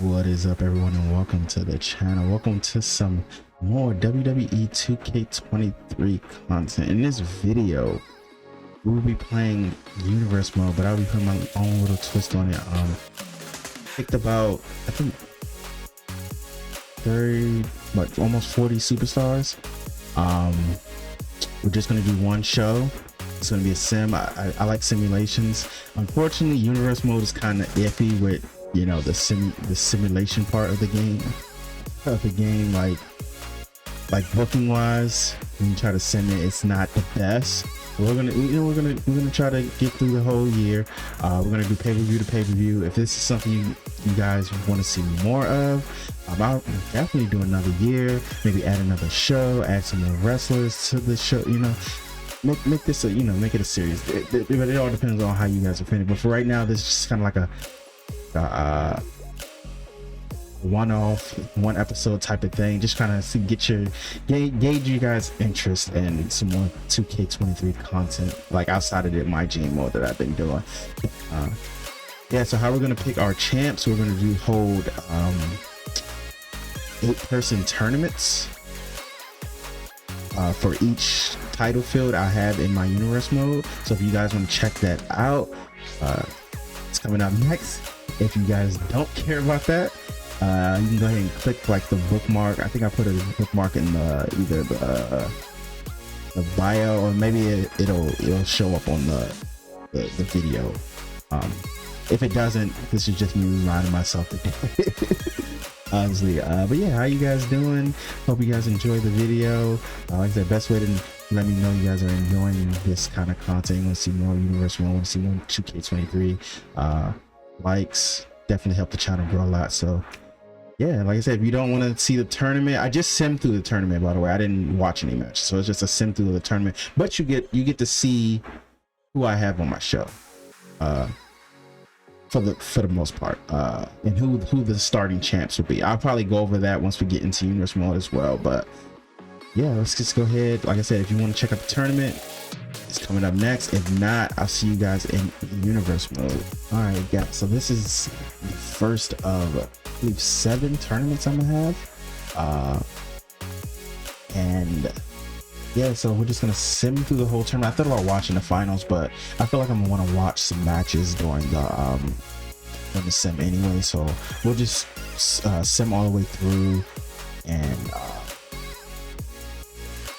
What is up, everyone, and welcome to the channel. Welcome to some more WWE 2K23 content. In this video, we will be playing universe mode, but I'll be putting my own little twist on it. Picked about, I think, 30, but almost 40 superstars. We're just gonna do one show. It's gonna be a sim. I like simulations. Unfortunately, universe mode is kind of iffy with, you know, the simulation part of the game. Like booking wise, when you try to sim it, it's not the best. But we're gonna try to get through the whole year. We're gonna do pay-per-view to pay-per-view. If this is something you guys want to see more of, I'll definitely do another year. Maybe add another show, add some more wrestlers to the show. You know, make this a, you know, make it a series. But it all depends on how you guys are feeling. But for right now, this is just kind of like a one-off, one episode type of thing, just kind of gauge you guys interest in some more 2K23 content, like outside of the my game mode that I've been doing. Yeah, so how we're gonna pick our champs, we're gonna hold 8-person tournaments for each title field I have in my universe mode. So if you guys want to check that out, it's coming up next. If you guys don't care about that, you can go ahead and click like the bookmark. I think I put a bookmark in the either the bio, or maybe it'll show up on the video. If it doesn't, this is just me reminding myself to do it. Honestly, but yeah, how you guys doing? Hope you guys enjoy the video. Like I said, best way to let me know you guys are enjoying this kind of content. You want to see more universe, want to see more 2K23. Likes definitely help the channel grow a lot. So yeah, like I said, if you don't want to see the tournament, I just simmed through the tournament, by the way. I didn't watch any match, so it's just a sim through the tournament, but you get to see who I have on my show for the most part, and who the starting champs will be. I'll probably go over that once we get into universe mode as well. But yeah, let's just go ahead. Like I said, if you want to check out the tournament, it's coming up next. If not, I'll see you guys in universe mode. All right, guys, so this is the first of, I believe, 7 tournaments I'm gonna have, and yeah, so we're just gonna sim through the whole tournament. I thought about watching the finals, but I feel like I'm gonna want to watch some matches during the sim anyway. So we'll just sim all the way through, and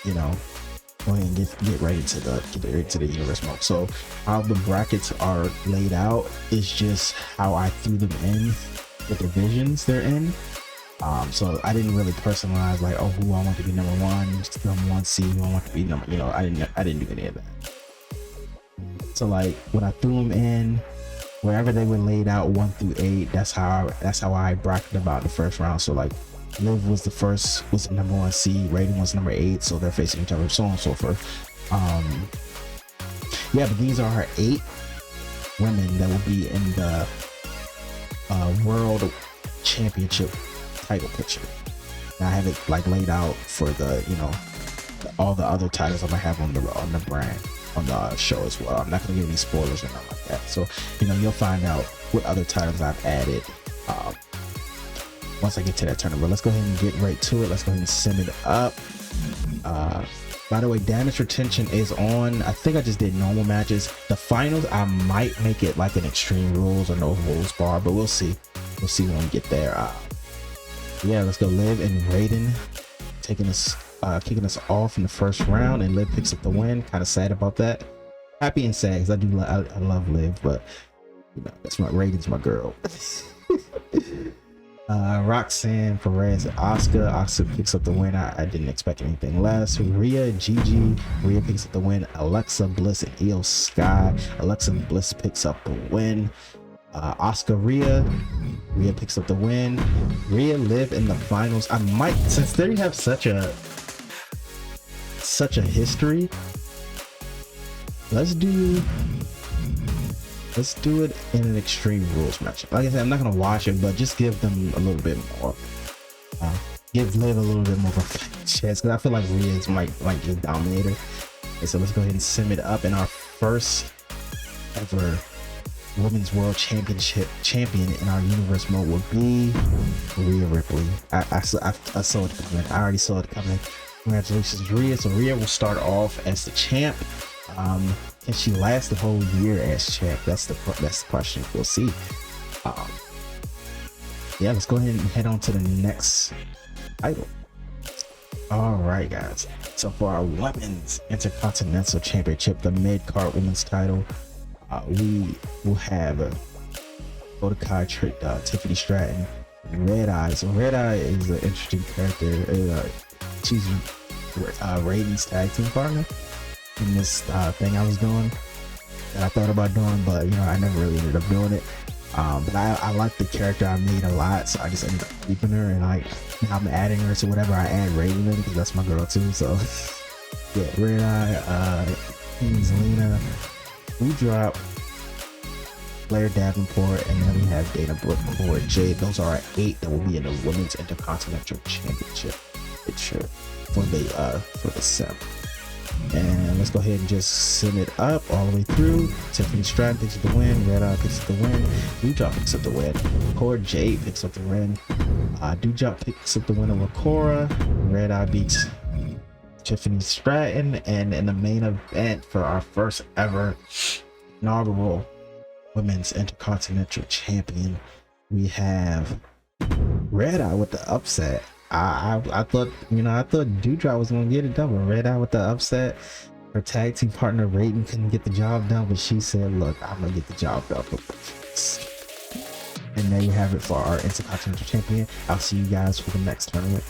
you know, go ahead and get ready to the universe mode. So how the brackets are laid out is just how I threw them in, the divisions they're in. So I didn't really personalize like, oh, who I want to be number 1 seed, who I want to be number, you know, I didn't do any of that. So like when I threw them in, wherever they were laid out 1 through 8, that's how I bracketed about the first round. So like Liv was the number 1 seed, Raiden was number 8, so they're facing each other, so on and so forth. Yeah, but these are her 8 women that will be in the world championship title picture. Now I have it like laid out for the, you know, all the other titles I'm gonna have on the brand, on the show as well. I'm not gonna give any spoilers or nothing like that. So, you know, you'll find out what other titles I've added once I get to that tournament. Let's go ahead and get right to it. Let's go ahead and sim it up. By the way, damage retention is on. I think I just did normal matches. The finals, I might make it like an extreme rules or no rules bar, but we'll see. We'll see when we get there. Yeah, let's go. Liv and Raiden kicking us off in the first round, and Liv picks up the win. Kind of sad about that. Happy and sad because I love Liv, but you know, Raiden's my girl. Roxanne, Perez, and Asuka picks up the win. I didn't expect anything less. Rhea, Gigi, Rhea picks up the win. Alexa Bliss and Io Sky. Alexa Bliss picks up the win. Asuka, Rhea picks up the win. Rhea, Liv in the finals. I might, since they have such a history, let's do it in an extreme rules match. Like I said, I'm not gonna watch it, but just give them a little bit more. Give Liv a little bit more of a fight chance, because I feel like Rhea's might just dominate her. Okay, so let's go ahead and sim it up in our first ever Women's World Championship champion in our universe mode would be Rhea Ripley. I saw it coming. I already saw it coming. Congratulations, Rhea. So Rhea will start off as the champ. Can she last the whole year as champ? That's the question. We'll see. Yeah, let's go ahead and head on to the next title. All right, guys. So for our Women's Intercontinental Championship, the mid-card women's title, we will have Odakai, Tiffany Stratton, Red Eye. So Red Eye is an interesting character. She's Raiden's tag team partner in this thing I was doing that I thought about doing, but I never really ended up doing it. But I like the character I made a lot, so I just ended up keeping her, and now I'm adding her to whatever I add Raven in, because that's my girl too. So yeah, Red Eye, Zelina, we drop Blair Davenport, and then we have Dana Brooke, Cora Jade. Those are our 8 that will be in the Women's Intercontinental Championship picture for the sim. And let's go ahead and just send it up all the way through. Tiffany Stratton picks up the win. Red Eye picks up the win. Doudrop picks up the win. Cora Jade picks up the win. Doudrop picks up the win over Cora. Red Eye beats Tiffany Stratton. And in the main event for our first ever inaugural Women's Intercontinental Champion, we have Red Eye with the upset. I thought Doudrop was gonna get it done, but Red Eye with the upset. Her tag team partner Raiden couldn't get the job done, but she said, "Look, I'm gonna get the job done." And there you have it for our Intercontinental Champion. I'll see you guys for the next tournament.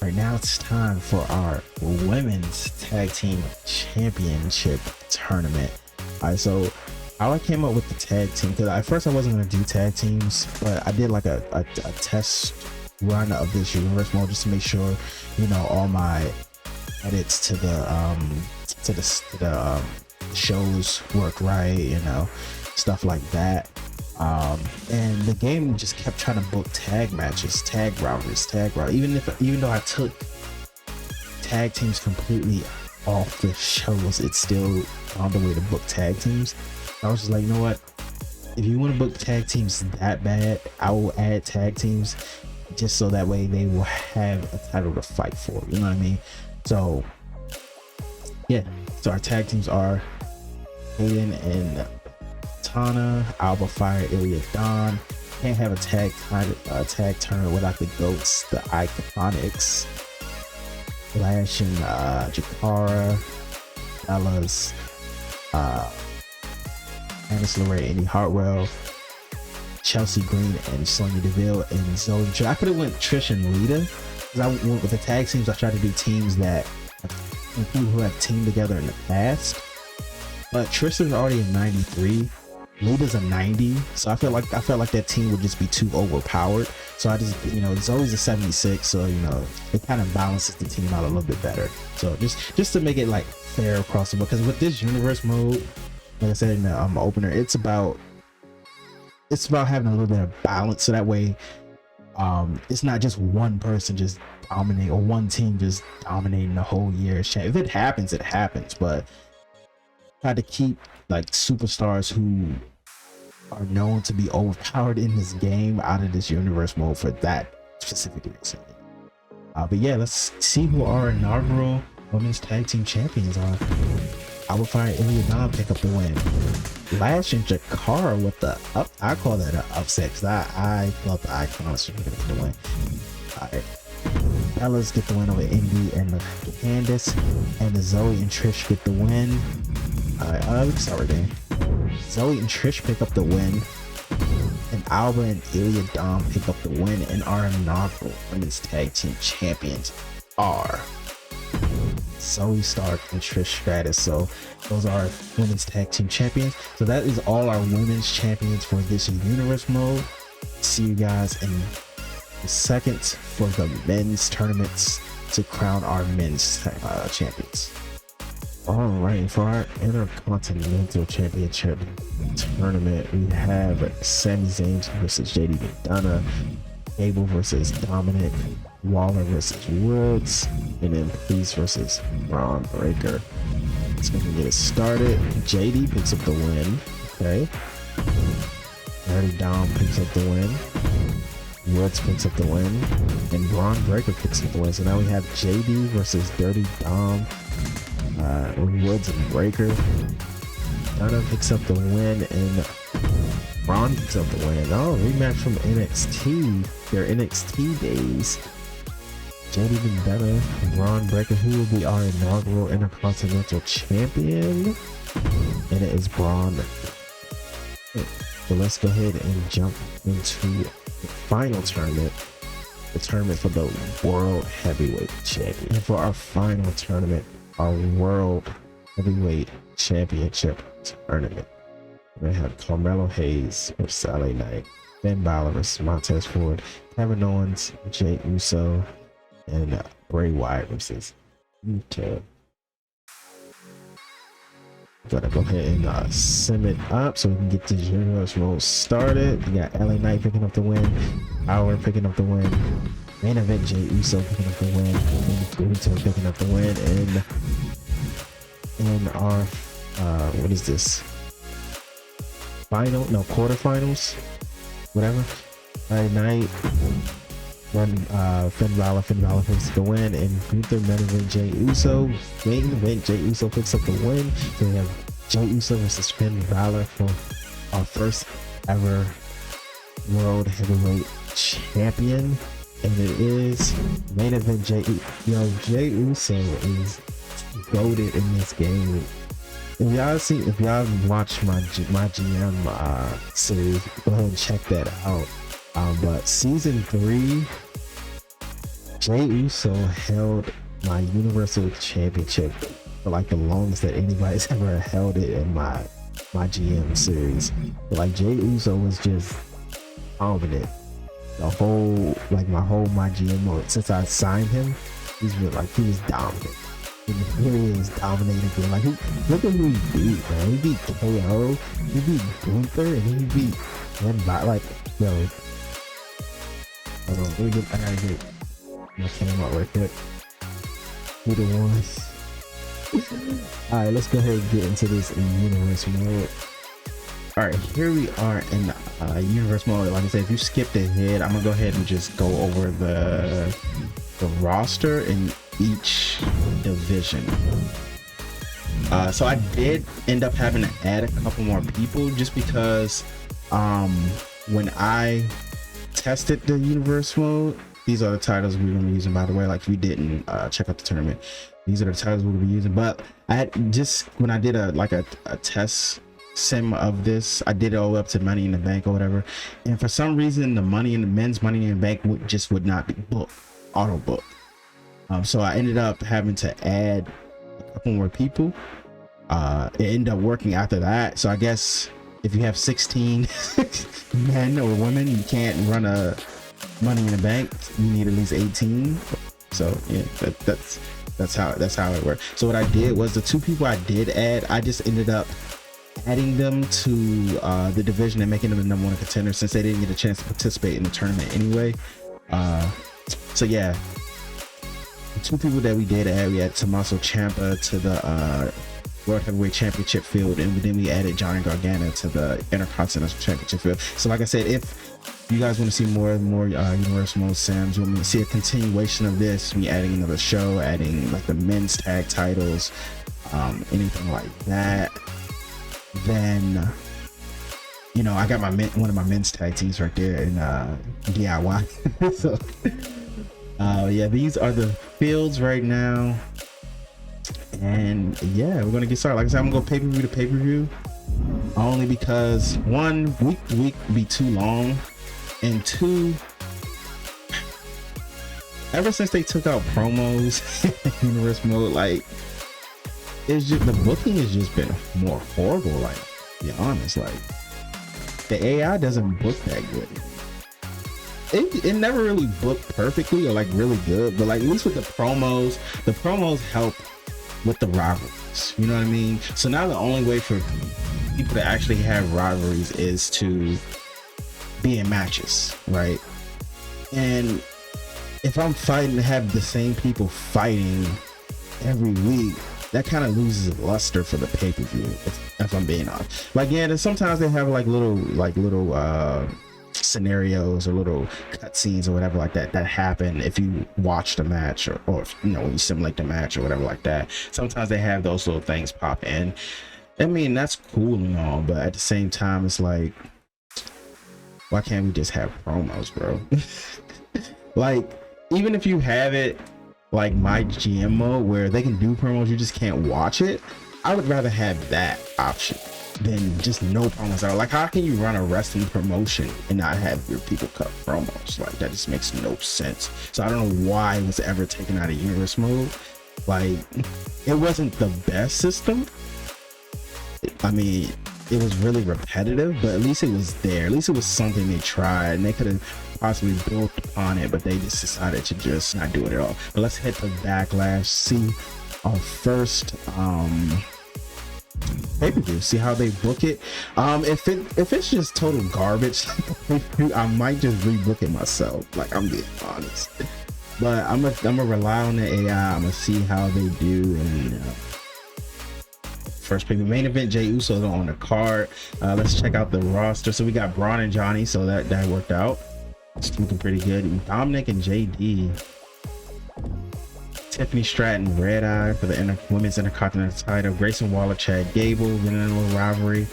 Right now, it's time for our Women's Tag Team Championship tournament. All right, so how I came up with the tag team, because at first I wasn't gonna do tag teams, but I did like a test run of this universe mode just to make sure all my edits to the shows work right, stuff like that. And the game just kept trying to book tag matches, tag routers, even though I took tag teams completely off the shows, it's still on the way to book tag teams. I was just like, you know what, if you want to book tag teams that bad, I will add tag teams, just so that way they will have a title to fight for, you know what I mean? So yeah, so our tag teams are Hayden and Tana, Alba Fire, Ilya Dawn. Can't have a tag tournament without the GOATs, the Iconics, Lash and Jakara, Bellas, Candice LeRae, Indy Hartwell, Chelsea Green, and Sonya Deville, and Zoe. I could have went Trish and Lita, because I went with the tag teams. I tried to do teams that people who have teamed together in the past, but Trish is already a 93, Lita's a 90, so I felt like that team would just be too overpowered. So I just, Zoe's a 76, so it kind of balances the team out a little bit better. So just to make it like fair across the board, because with this universe mode, like I said in the opener, it's about having a little bit of balance, so that way it's not just one person just dominating, or one team just dominating the whole year. If it happens, it happens, but try to keep like superstars who are known to be overpowered in this game out of this universe mode for that specific reason. But yeah, let's see who our inaugural Women's Tag Team Champions are. Alba Fire, Ilya Dawn pick up the win. Lash and Jakara with the up. I call that an upset, because I thought the Icons should get the win. Alright. Bellas get the win over Indy and Candice, and the Zoe and Trish get the win. Alright, let's start right there. Zoe and Trish pick up the win, and Alba and Ilya Dawn pick up the win, and our inaugural Women's Tag Team Champions are Zoe Stark and Trish Stratus. So those are Women's Tag Team Champions. So that is all our women's champions for this universe mode. See you guys in the second for the men's tournaments to crown our men's champions. All right, for our Intercontinental Championship tournament, we have Sami Zayn versus JD McDonough, Gable versus Dominic, Waller versus Woods, and then Priest versus Braun Breaker. Let's go and get it started. JD picks up the win. Okay. Dirty Dom picks up the win. Woods picks up the win, and Braun Breaker picks up the win. So now we have JD versus Dirty Dom, Woods and Breaker. Donna picks up the win, and Braun picks up the win. Oh, rematch from NXT, their NXT days. JD and Donna, Braun Breaker, who will be our inaugural Intercontinental Champion, and it is Braun. So let's go ahead and jump into the final tournament, the tournament for the World Heavyweight Champion. And for our final tournament, our World Heavyweight Championship tournament, we're gonna have Carmelo Hayes versus LA Knight, Ben Balor versus Montez Ford, Kevin Owens, Jey Uso, and Bray Wyatt versus Utah. Gotta go ahead and sim it up so we can get the Juniors roll started. We got LA Knight picking up the win, Howard picking up the win, main event Jey Uso picking up the win, and Utah picking up the win, and our what is this? Quarterfinals, whatever. LA Knight, Finn Balor picks the win, and Gunther main event Jey Uso. Main event Jey Uso picks up the win. So we have Jey Uso versus Finn Balor for our first ever World Heavyweight Champion, and it is main event Jey Uso is goated in this game. If y'all watch my GM series, go ahead and check that out. But season 3, Jey Uso held my Universal Championship for like the longest that anybody's ever held it in my GM series. But like Jey Uso was just dominant the whole my GM mode since I signed him. He was dominant. He really is dominating. Like look at who he beat, man. He beat KO, he beat Gunther, and he beat like yo. Hold on, I gotta get my camera out right quick. Who the ones? Alright, let's go ahead and get into this universe mode. Alright, here we are in universe mode. Like I said, if you skipped ahead, I'm gonna go ahead and just go over the roster in each division. So I did end up having to add a couple more people just because when I tested the universe mode, these are the titles we're gonna be using, by the way. Like if you didn't check out the tournament, these are the titles we're gonna be using. But I had just, when I did a test sim of this, I did it all the way up to Money in the Bank or whatever, and for some reason the men's Money in the Bank would not be booked, auto booked. So I ended up having to add a couple more people. It ended up working after that. So I guess if you have 16 men or women, you can't run a Money in the Bank. You need at least 18. So yeah, that's how it worked. So what I did was the 2 people I did add, I just ended up adding them to the division and making them the #1 contender since they didn't get a chance to participate in the tournament anyway. So yeah, the 2 people that we did add, we had Tommaso Ciampa to the World Heavyweight Championship field, and then we added Johnny Gargano to the Intercontinental Championship field. So like I said, if you guys want to see more universe mode sims, you want me to see a continuation of this, me adding another show, adding like the men's tag titles, anything like that, then you know, I got one of my men's tag teams right there in DIY. So yeah, these are the fields right now. And yeah, we're gonna get started. Like I said, I'm gonna go pay-per-view to pay-per-view, only because 1, week to week would be too long, and 2, ever since they took out promos in universe mode, like it's just, the booking has just been more horrible. Like, to be honest, like the AI doesn't book that good. It never really booked perfectly or like really good, but like at least with the promos help with the rivalries, you know what I mean? So now the only way for people to actually have rivalries is to be in matches, right? And if I'm fighting to have the same people fighting every week, that kind of loses luster for the pay-per-view, if I'm being honest. Like, yeah, sometimes they have like little scenarios or little cutscenes or whatever like that happen if you watch the match, or you know, when you simulate the match or whatever like that. Sometimes they have those little things pop in. I mean, that's cool and all, but at the same time, it's like, why can't we just have promos, bro? Like, even if you have it like my GM mode where they can do promos, you just can't watch it, I would rather have that option than just no promos at all. Like, how can you run a wrestling promotion and not have your people cut promos? Like, that just makes no sense. So I don't know why it was ever taken out of universe mode. Like, it wasn't the best system. I mean, it was really repetitive, but at least it was there. At least it was something they tried, and they could have possibly built upon it, but they just decided to just not do it at all. But let's head to Backlash, see our first pay-per-view, see how they book it. If it's just total garbage, I might just rebook it myself. Like, I'm being honest. But I'm gonna rely on the AI. I'm gonna see how they do. And first pay-per-view main event, Jey Uso on the card. Let's check out the roster. So we got Braun and Johnny, so that worked out. It's looking pretty good. Dominic and JD, Tiffany Stratton, Red Eye for the women's intercontinental title, Grayson Waller, Chad Gable, winning a little rivalry.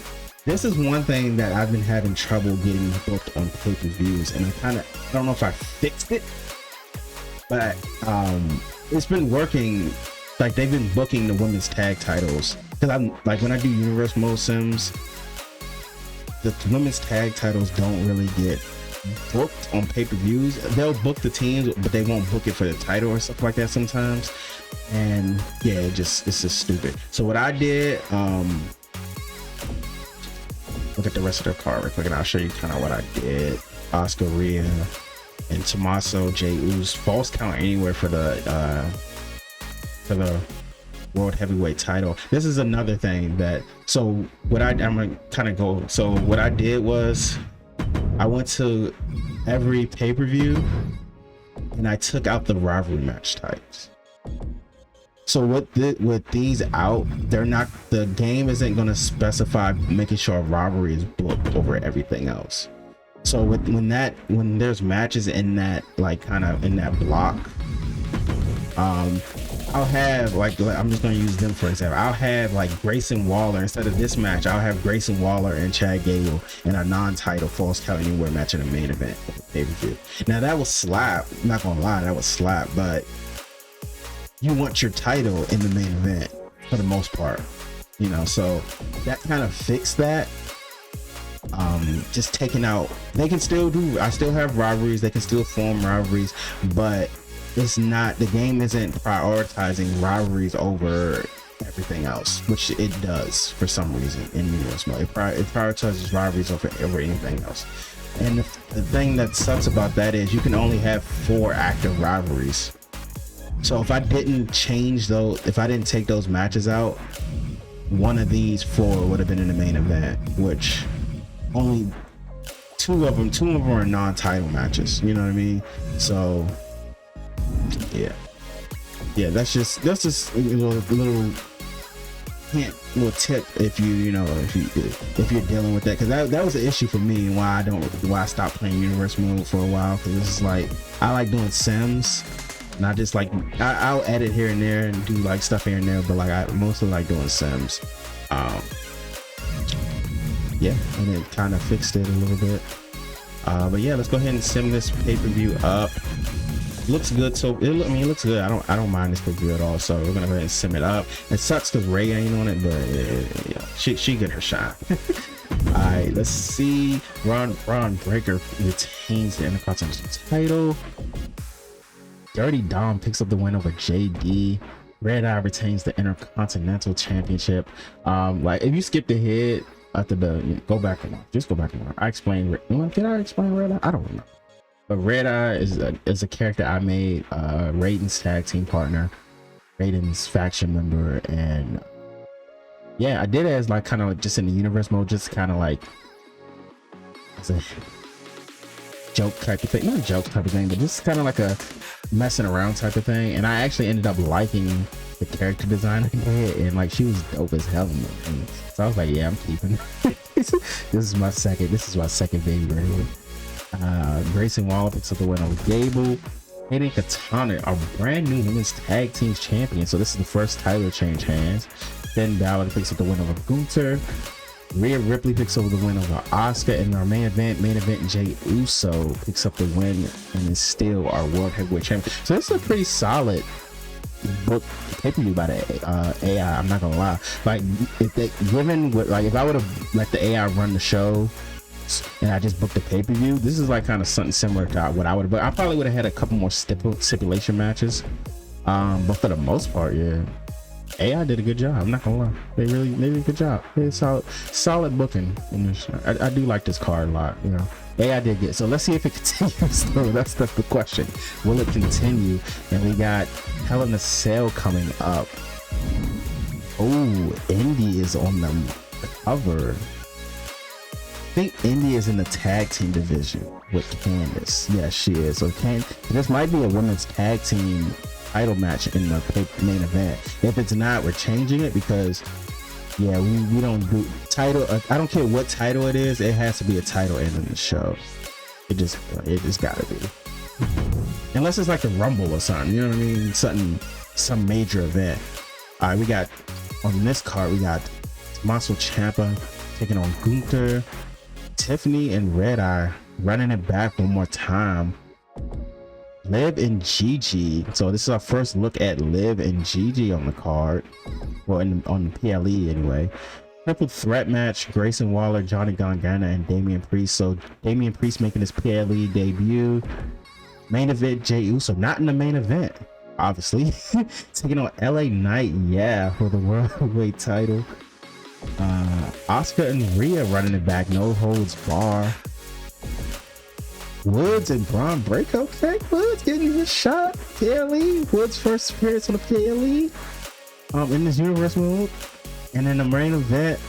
This is one thing that I've been having trouble getting booked on pay-per-views, and I don't know if I fixed it, but it's been working. Like, they've been booking the women's tag titles, because I'm like, when I do universe mode sims, the women's tag titles don't really get booked on pay-per-views. They'll book the teams, but they won't book it for the title or stuff like that sometimes. And yeah, it's just stupid. So what I did, look at the rest of their card real quick and I'll show you kind of what I did. Oscar Rhea and Tommaso, Jey Uso, false count anywhere for the world heavyweight title. This is another thing that, so what I'm gonna kind of go, so what I did was I went to every pay-per-view and I took out the rivalry match types. So with these out, they're not, the game isn't going to specify making sure a rivalry is booked over everything else. So when there's matches in that, like, kind of in that block, I'll have like I'm just gonna use them for example. I'll have like Grayson Waller, instead of this match, I'll have Grayson Waller and Chad Gable in a non-title false count anywhere match in the main event of the pay-per-view. Now that was slap, I'm not gonna lie, that was slap, but you want your title in the main event for the most part, you know. So that kind of fixed that. Just taking out, they can still do, I still have rivalries, they can still form rivalries, but it's not, the game isn't prioritizing rivalries over everything else, which it does for some reason in universe mode. It prioritizes rivalries over anything else. And the thing that sucks about that is you can only have 4 active rivalries. So if I didn't change those, if I didn't take those matches out, one of these 4 would have been in the main event, which only two of them are non-title matches, you know what I mean? So yeah, that's just a little hint, little tip if if you're dealing with that, because that was an issue for me, and why I stopped playing universe mode for a while, because this is like, I like doing sims, and I just like, I'll edit here and there and do like stuff here and there, but like I mostly like doing sims. Yeah, and it kind of fixed it a little bit. But yeah, let's go ahead and sim this pay-per-view up. Looks good, so it looks good. I don't mind this pay-per-view at all, so we're gonna go ahead and sim it up. It sucks because Ray ain't on it, but yeah, she get her shot. All right, let's see. Braun Breaker retains the Intercontinental title. Dirty Dom picks up the win over JD. Red Eye retains the Intercontinental Championship. Like, if you skipped ahead after go back and just go back and I explained. Did I explain Red Eye? I don't remember. But Red Eye is a character I made, Raiden's tag team partner, Raiden's faction member, and yeah, I did it as like kind of like just in the universe mode, just kind of like as a joke type of thing, not a joke type of thing, but just kind of like a messing around type of thing. And I actually ended up liking the character design I did, and like she was dope as hell. And so I was like, yeah, I'm keeping this is my second baby right here. Grayson Waller picks up the win over Gable. Hayden Katana, our brand new women's tag team champion. So this is the first title change hands. Finn Balor picks up the win over Gunther. Rhea Ripley picks up the win over Asuka. And our main event, Jey Uso picks up the win and is still our world heavyweight champion. So this is a pretty solid book pay-per-view by the AI. I'm not gonna lie. Like, if I would have let the AI run the show and I just booked the pay-per-view, this is like kind of something similar to what I would have. But I probably would have had a couple more stipulation matches. But for the most part, yeah, AI did a good job. I'm not gonna lie. They did a good job. It's solid booking in this. I do like this card a lot, you know. AI did good. So let's see if it continues though. That's the question. Will it continue? And we got Hell in a Cell coming up. Oh, Indy is on the cover. I think Indy is in the tag team division with Candice. Yes, she is. So this might be a women's tag team title match in the main event. If it's not, we're changing it because yeah, we don't do title. I don't care what title it is. It has to be a title ending the show. It just gotta be. Unless it's like the Rumble or something. You know what I mean? Some major event. All right, we got on this card. We got Tommaso Ciampa taking on Gunther. Tiffany and Red Eye running it back one more time. Liv and Gigi. So this is our first look at Liv and Gigi on the card. Well, on the PLE anyway. Triple threat match: Grayson Waller, Johnny Gargano, and Damian Priest. So Damian Priest making his PLE debut. Main event: Jey Uso, not in the main event, obviously. Taking on LA Knight, yeah, for the world heavyweight title. Asuka and Rhea running it back, no holds bar. Woods and Braun Breaker. Okay, Woods getting his shot. PLE. Woods' first appearance on the PLE in this universe mode. And then the main event,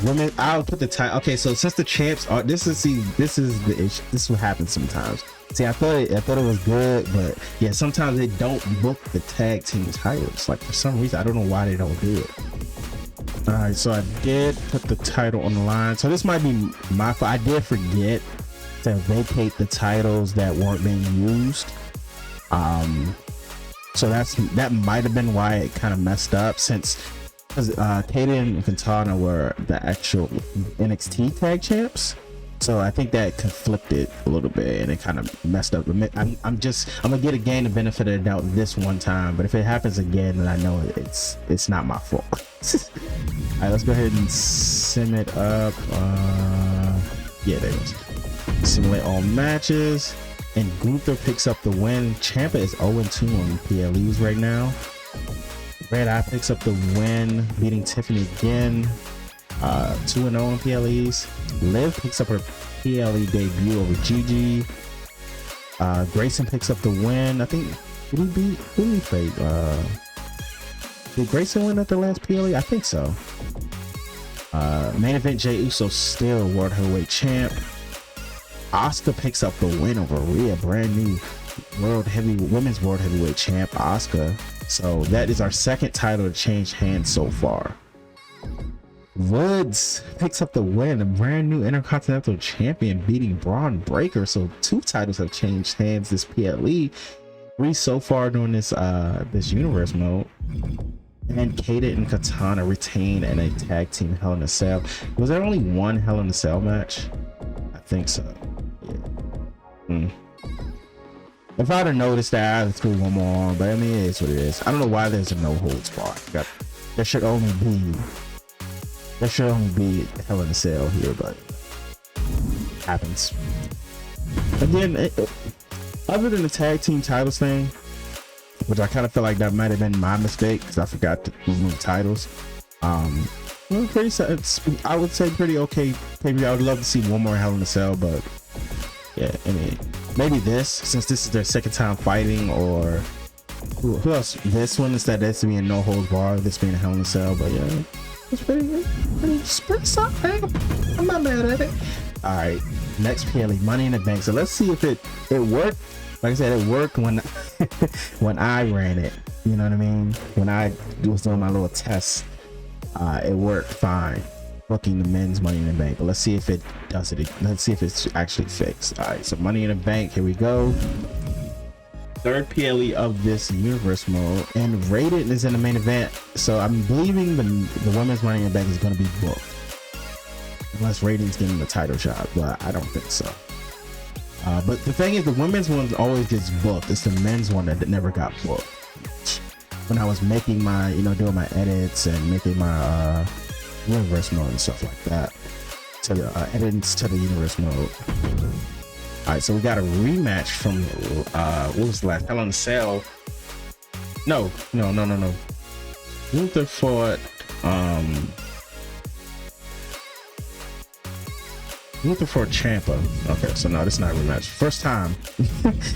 women. I'll put the title. Okay, so since the champs are, this is the issue. This is what happens sometimes. See, I thought it was good, but yeah, sometimes they don't book the tag team titles. Like for some reason, I don't know why they don't do it. All right, so I did put the title on the line. So this might be my fault. I did forget to vacate the titles that weren't being used. So that might have been why it kind of messed up, since Kaden and Quintana were the actual NXT tag champs. So I think that conflicted a little bit and it kind of messed up. I'm gonna get again the benefit of the doubt this one time, but if it happens again, then I know it's not my fault. All right, let's go ahead and sim it up. Yeah, there it is. Simulate all matches, and Gunther picks up the win. Ciampa is 0-2 on PLEs right now. Red Eye picks up the win, beating Tiffany again. 2-0 on PLEs. Liv picks up her PLE debut over Gigi. Grayson picks up the win. I think who did he fight? Did Grayson win at the last PLE? I think so. Main event: Jey Uso still world heavyweight champ. Asuka picks up the win over Rhea, brand new women's world heavyweight champ Asuka. So that is our second title to change hands so far. Woods picks up the win, a brand new Intercontinental Champion, beating Braun Breaker. So 2 titles have changed hands this PLE. 3 so far during this universe mode. And Kaden and Katana retain in a tag team Hell in a Cell. Was there only one Hell in a Cell match? I think so. Yeah. If I'd have noticed that, I'd have threw one more on, but I mean, it is what it is. I don't know why there's a no holds bar. There should only be Hell in a Cell here, but it happens. Again, other than the tag team titles thing, which I kind of feel like that might have been my mistake because I forgot to remove titles. I would say pretty okay. Maybe I would love to see one more Hell in a Cell, but yeah, I mean, maybe since this is their second time fighting, or who else? This one, instead of this being no holds bar, this being a Hell in a Cell, but yeah. It's pretty solid. I'm not mad at it. All right, next PLE, Money in the Bank. So let's see if it worked like I said, it worked when when I ran it. You know what I mean? When I was doing my little test, it worked fine. Booking the men's Money in the Bank, but let's see if it does it. Let's see if it's actually fixed. All right, so Money in the Bank, here we go. Third PLE of this universe mode, and Rated is in the main event, so I'm believing the women's Money in the Bank is going to be booked, unless Rated's getting the title shot, but I don't think so. But the thing is, the women's one always gets booked. It's the men's one that never got booked. When I was making my, you know, doing my edits and making my universe mode and stuff like that, to the edits to the universe mode. All right, so we got a rematch from what was the last? Hell in a Cell. No. Luther fought Ciampa. Okay, so no, this is not a rematch. First time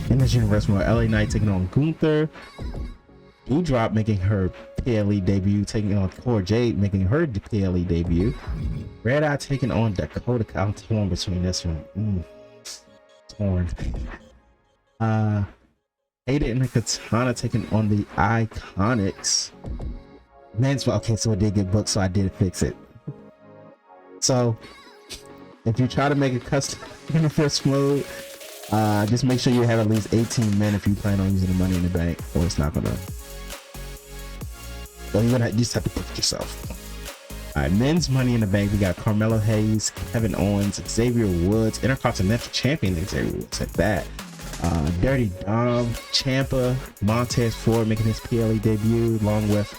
in this universe mode. LA Knight taking on Gunther. Doudrop making her PLE debut, taking on Core Jade, making her PLE debut. Red Eye taking on Dakota. I'm torn between this one. Torn. Ada and Katana taking on the Iconics. Men's, okay, so it did get booked, so I did fix it. So if you try to make a custom universe mode, just make sure you have at least 18 men if you plan on using the Money in the Bank, or it's not gonna. So you're gonna just have to pick it yourself. All right, men's Money in the Bank, we got Carmelo Hayes, Kevin Owens, Xavier Woods, Intercontinental Champion Xavier Woods at that. Dirty Dom, Ciampa, Montez Ford making his PLE debut, along with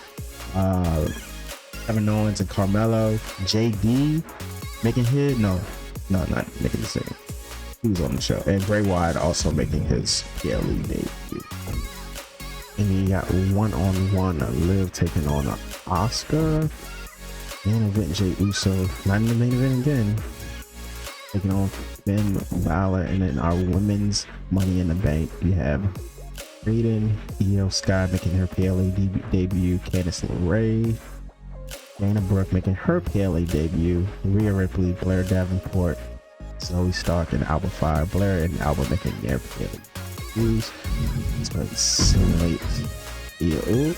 Kevin Owens and Carmelo. JD making his not making the same. He was on the show, and Bray Wyatt also making his PLE debut. And you got one-on-one Liv taking on Oscar. Main event, Jey Uso, not in the main event again, taking on Finn Balor. And then our women's Money in the Bank, we have Raiden, Io Sky making her PLE debut, Candice LeRae, Dana Brooke making her PLE debut, Rhea Ripley, Blair Davenport, Zoe Stark, and Alba Fire. Blair and Alba making their PLE debuts. So let's simulate Io.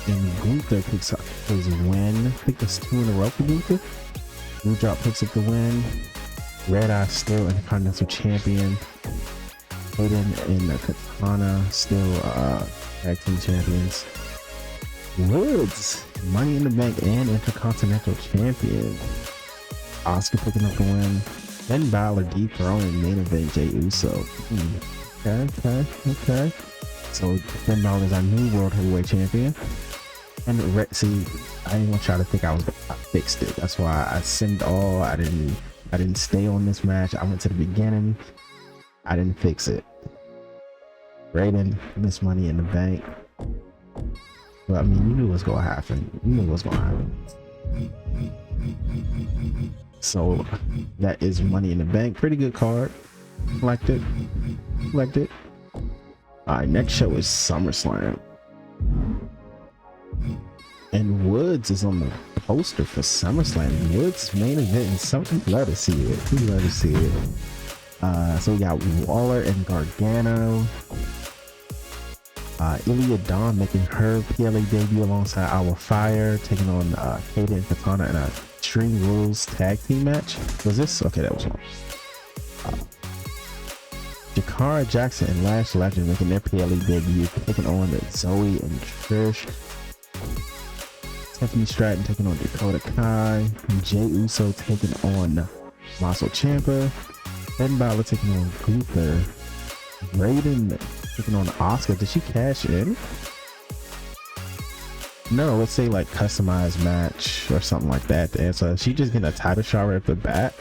And Gunther picks up his win. I think that's 2 in a row for Gunther. Doudrop picks up the win. Red Eye still Intercontinental Champion. Hayden and Katana still tag team champions. Woods, Money in the Bank and Intercontinental Champion. Oscar picking up the win. Finn Balor dethroning main event Jey Uso. Okay. So Finn Balor is our new World Heavyweight Champion. And see, I didn't want y'all to think I fixed it. That's why I simmed all. I didn't stay on this match. I went to the beginning. I didn't fix it. Raiden, Miss Money in the Bank. Well, I mean, you knew what's gonna happen. So that is Money in the Bank. Pretty good card. Liked it. Alright, next show is SummerSlam. And Woods is on the poster for SummerSlam. Woods main event and something. Love to see it. So we got Waller and Gargano. Ilya Dawn making her PLE debut alongside Our Fire, taking on Kata and Katana in a Extreme Rules tag team match. Was this? Okay, that was one. Jakara Jackson and Lash Legend making their PLE debut, taking on Zoe and Trish. Tiffany Stratton taking on Dakota Kai. Jey Uso taking on Tommaso Ciampa. Finn Balor taking on Gunther. Raiden taking on Oscar. Did she cash in? No, let's say like customized match or something like that. And so she just getting a title shot right off the bat.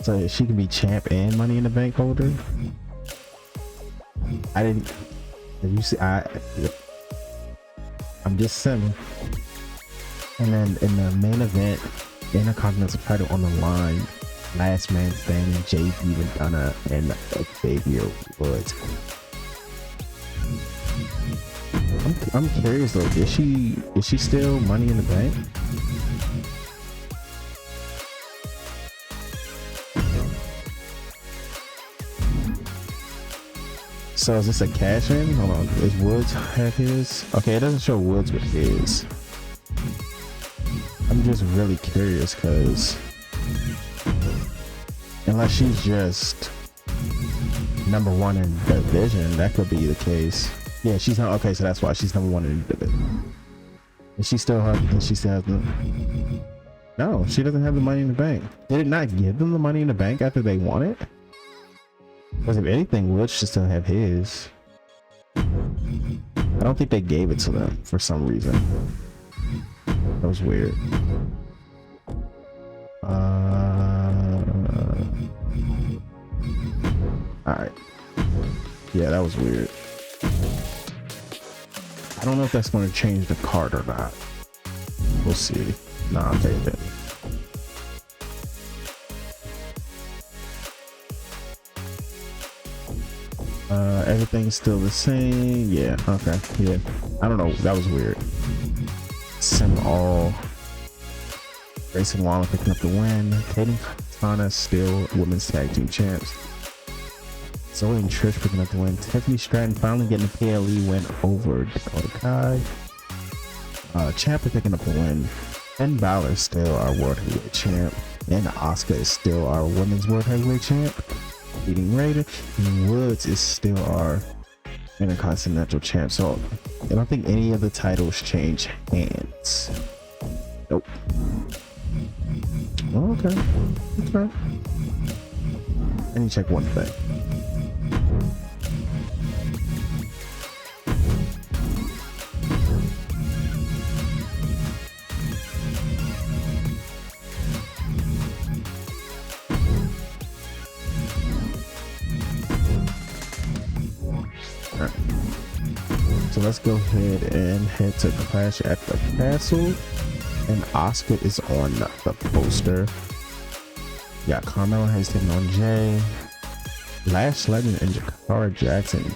So she can be champ and Money in the Bank holder. I didn't. You see, I'm just saying. And then in the main event, Intercontinental title on the line. Last man standing, JD Madonna and Xavier Woods. I'm curious though, is she still Money in the Bank? So is this a cash in? Hold on. Is Woods have his? Okay, it doesn't show Woods with his. I'm just really curious because unless she's just #1 in the division, that could be the case. Yeah, she's not. Okay, so that's why she's #1 in the division. And she still has. She still has the. No, she doesn't have the Money in the Bank. Did it not give them the Money in the Bank after they won it? Because if anything, Woods should still have his. I don't think they gave it to them for some reason. That was weird. Alright. Yeah, that was weird. I don't know if that's going to change the card or not. We'll see. Nah, okay, it didn't. Everything's still the same. Yeah, okay. Yeah. I don't know. That was weird. Sim all. Grayson Waller picking up the win. Kaden Katana still women's tag team champs. Zoe and Trish picking up the win. Tiffany Stratton finally getting the PLE win over Dakota Kai. Ciampa picking up the win. Finn Balor still our world heavyweight champ. And Asuka is still our women's world heavyweight champ. Beating Raider. And Woods is still our intercontinental champ. So I don't think any of the titles change hands. Nope. Okay. Okay. I need to check one thing. So let's go ahead and head to Clash at the Castle, and Asuka is on the poster. Yeah, Carmelo Hayes taking on Jay, Lash Legend and Jakara Jackson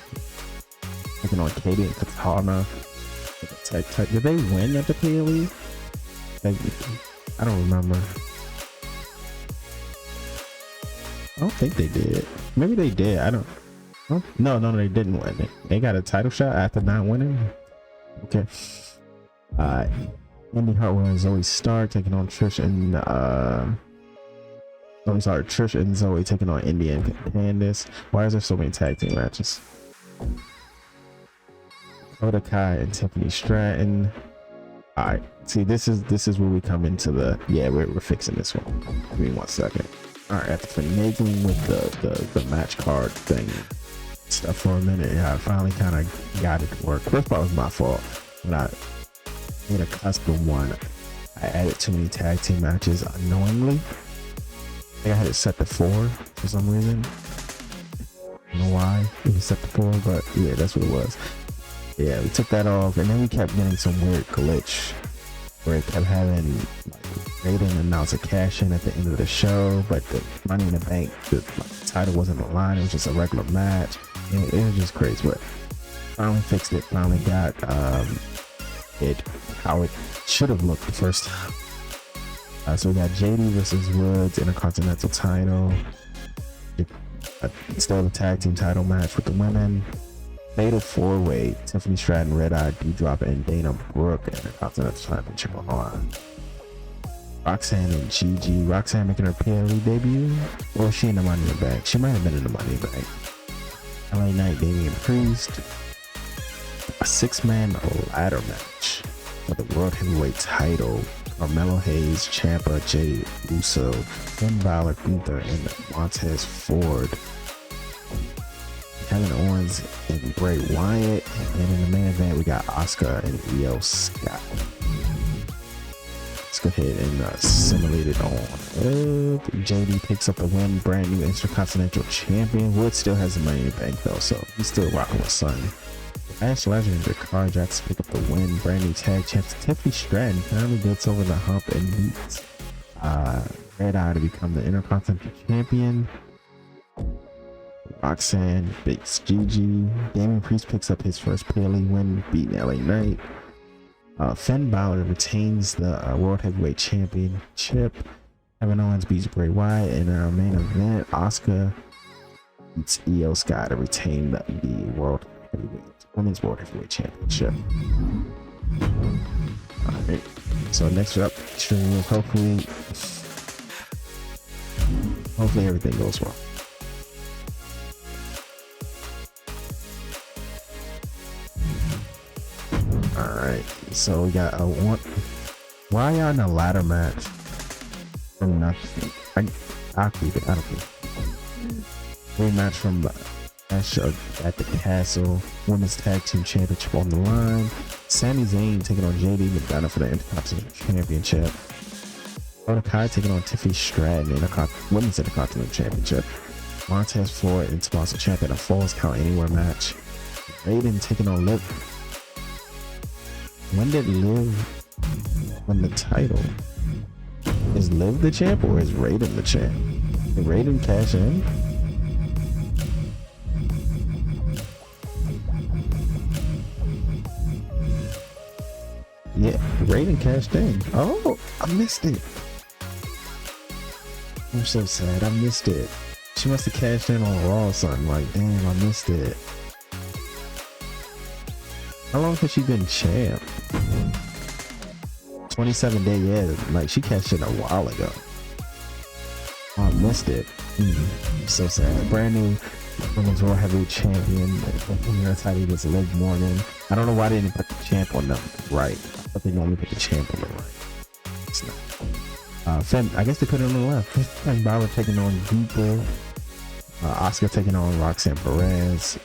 taking on Katie and Katana. Did they win at the PLE? I don't remember. I don't think they did. Maybe they did. I don't. No, they didn't win. They got a title shot after not winning. Okay. Indy Hartwell and Zoe Stark taking on Trish and Trish and Zoe taking on Indy and Candice. Why is there so many tag team matches? Dakota Kai and Tiffany Stratton. Alright, see, this is where we come into the we're fixing this one. Give me 1 second. Alright, after finagling with the match card thing stuff for a minute, yeah, I finally kind of got it to work. First part was my fault. When I made a custom one, I added too many tag team matches unknowingly. I think I had it set to 4 for some reason. I don't know why it was set to 4, but yeah, that's what it was. Yeah, we took that off, and then we kept getting some weird glitch where it kept having like they didn't announce a cash in at the end of the show, but the Money in the Bank, the title wasn't aligned. It was just a regular match. It was just crazy, but finally fixed it. Finally got it how it should have looked the first time. So we got JD versus Woods Intercontinental title. Still the tag team title match with the women. Fatal 4-way, Tiffany Stratton, Red Eye, Doudrop, and Dana Brooke Intercontinental Championship on. Roxanne and Gigi. Roxanne making her PLE debut, or she in the Money in the Bank? She might have been in the Money in the Bank. LA Knight, Damian Priest. A 6-man ladder match for the World Heavyweight title. Carmelo Hayes, Ciampa, Jay Uso, Finn Balor, Gunther, and Montez Ford. Kevin Owens and Bray Wyatt. And in the main event, we got Asuka and Io Scott. Let's go ahead and simulate it on. JD picks up the win, brand new Intercontinental Champion. Wood still has the Money in the Bank though, so he's still rocking with Sun. Lash Legend and Jakara Jackson pick up the win, brand new tag champs. Tiffany Stratton finally gets over the hump and beats Red Eye to become the Intercontinental Champion. Roxanne beats Gigi. Damian Priest picks up his first PLE win, beating LA Knight. Finn Balor retains the World Heavyweight Championship. Kevin Owens beats Bray Wyatt in our main event. Asuka It's Io Sky to retain the women's world heavyweight championship. All right. So next up, hopefully everything goes well. All right. So we got a one. Why are y'all in a ladder match? From nothing. I'll keep it. I don't care. Rematch from Ash at the Castle. Women's Tag Team Championship on the line. Sami Zayn taking on JD McDonough for the Intercontinental Championship. Dakota Kai taking on Tiffany Stratton in the Women's Intercontinental Championship. Montez Ford and Tommaso Ciampa in a Falls Count Anywhere match. Raiden taking on Liv. When did Liv win the title? Is Liv the champ or is Raiden the champ? Did Raiden cash in? Yeah, Raiden cashed in. Oh, I missed it. I'm so sad. I missed it. She must have cashed in on Raw or something. Like, damn, I missed it. How long has she been champ? 27 days, yeah. Like, she cashed in a while ago. Oh, I missed it. I'm so sad. Brand new Women's World Heavyweight Champion. That's how he was Liv Morgan. I don't know why they didn't put the champ on them right. I thought they normally put the champ on the right. It's not. I guess they put it on the left. Finn Balor taking on Gunther. Asuka taking on Roxanne Perez.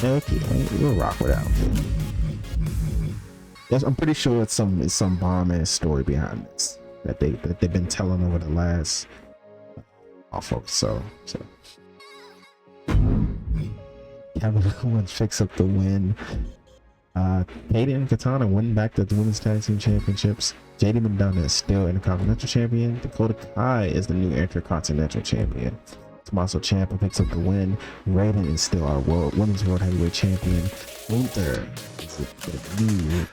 Okay, we'll rock with that. Yes, I'm pretty sure it's some bomb ass story behind this that they've been telling over the last folks. So Kevin Owens picks up the win. Kaden and Katana win back the Women's Tag Team Championships. JD McDonough is still Intercontinental Champion. Dakota Kai is the new Intercontinental Champion. Tommaso Ciampa picks up the win. Raiden is still our Women's World Heavyweight Champion. Gunther is the new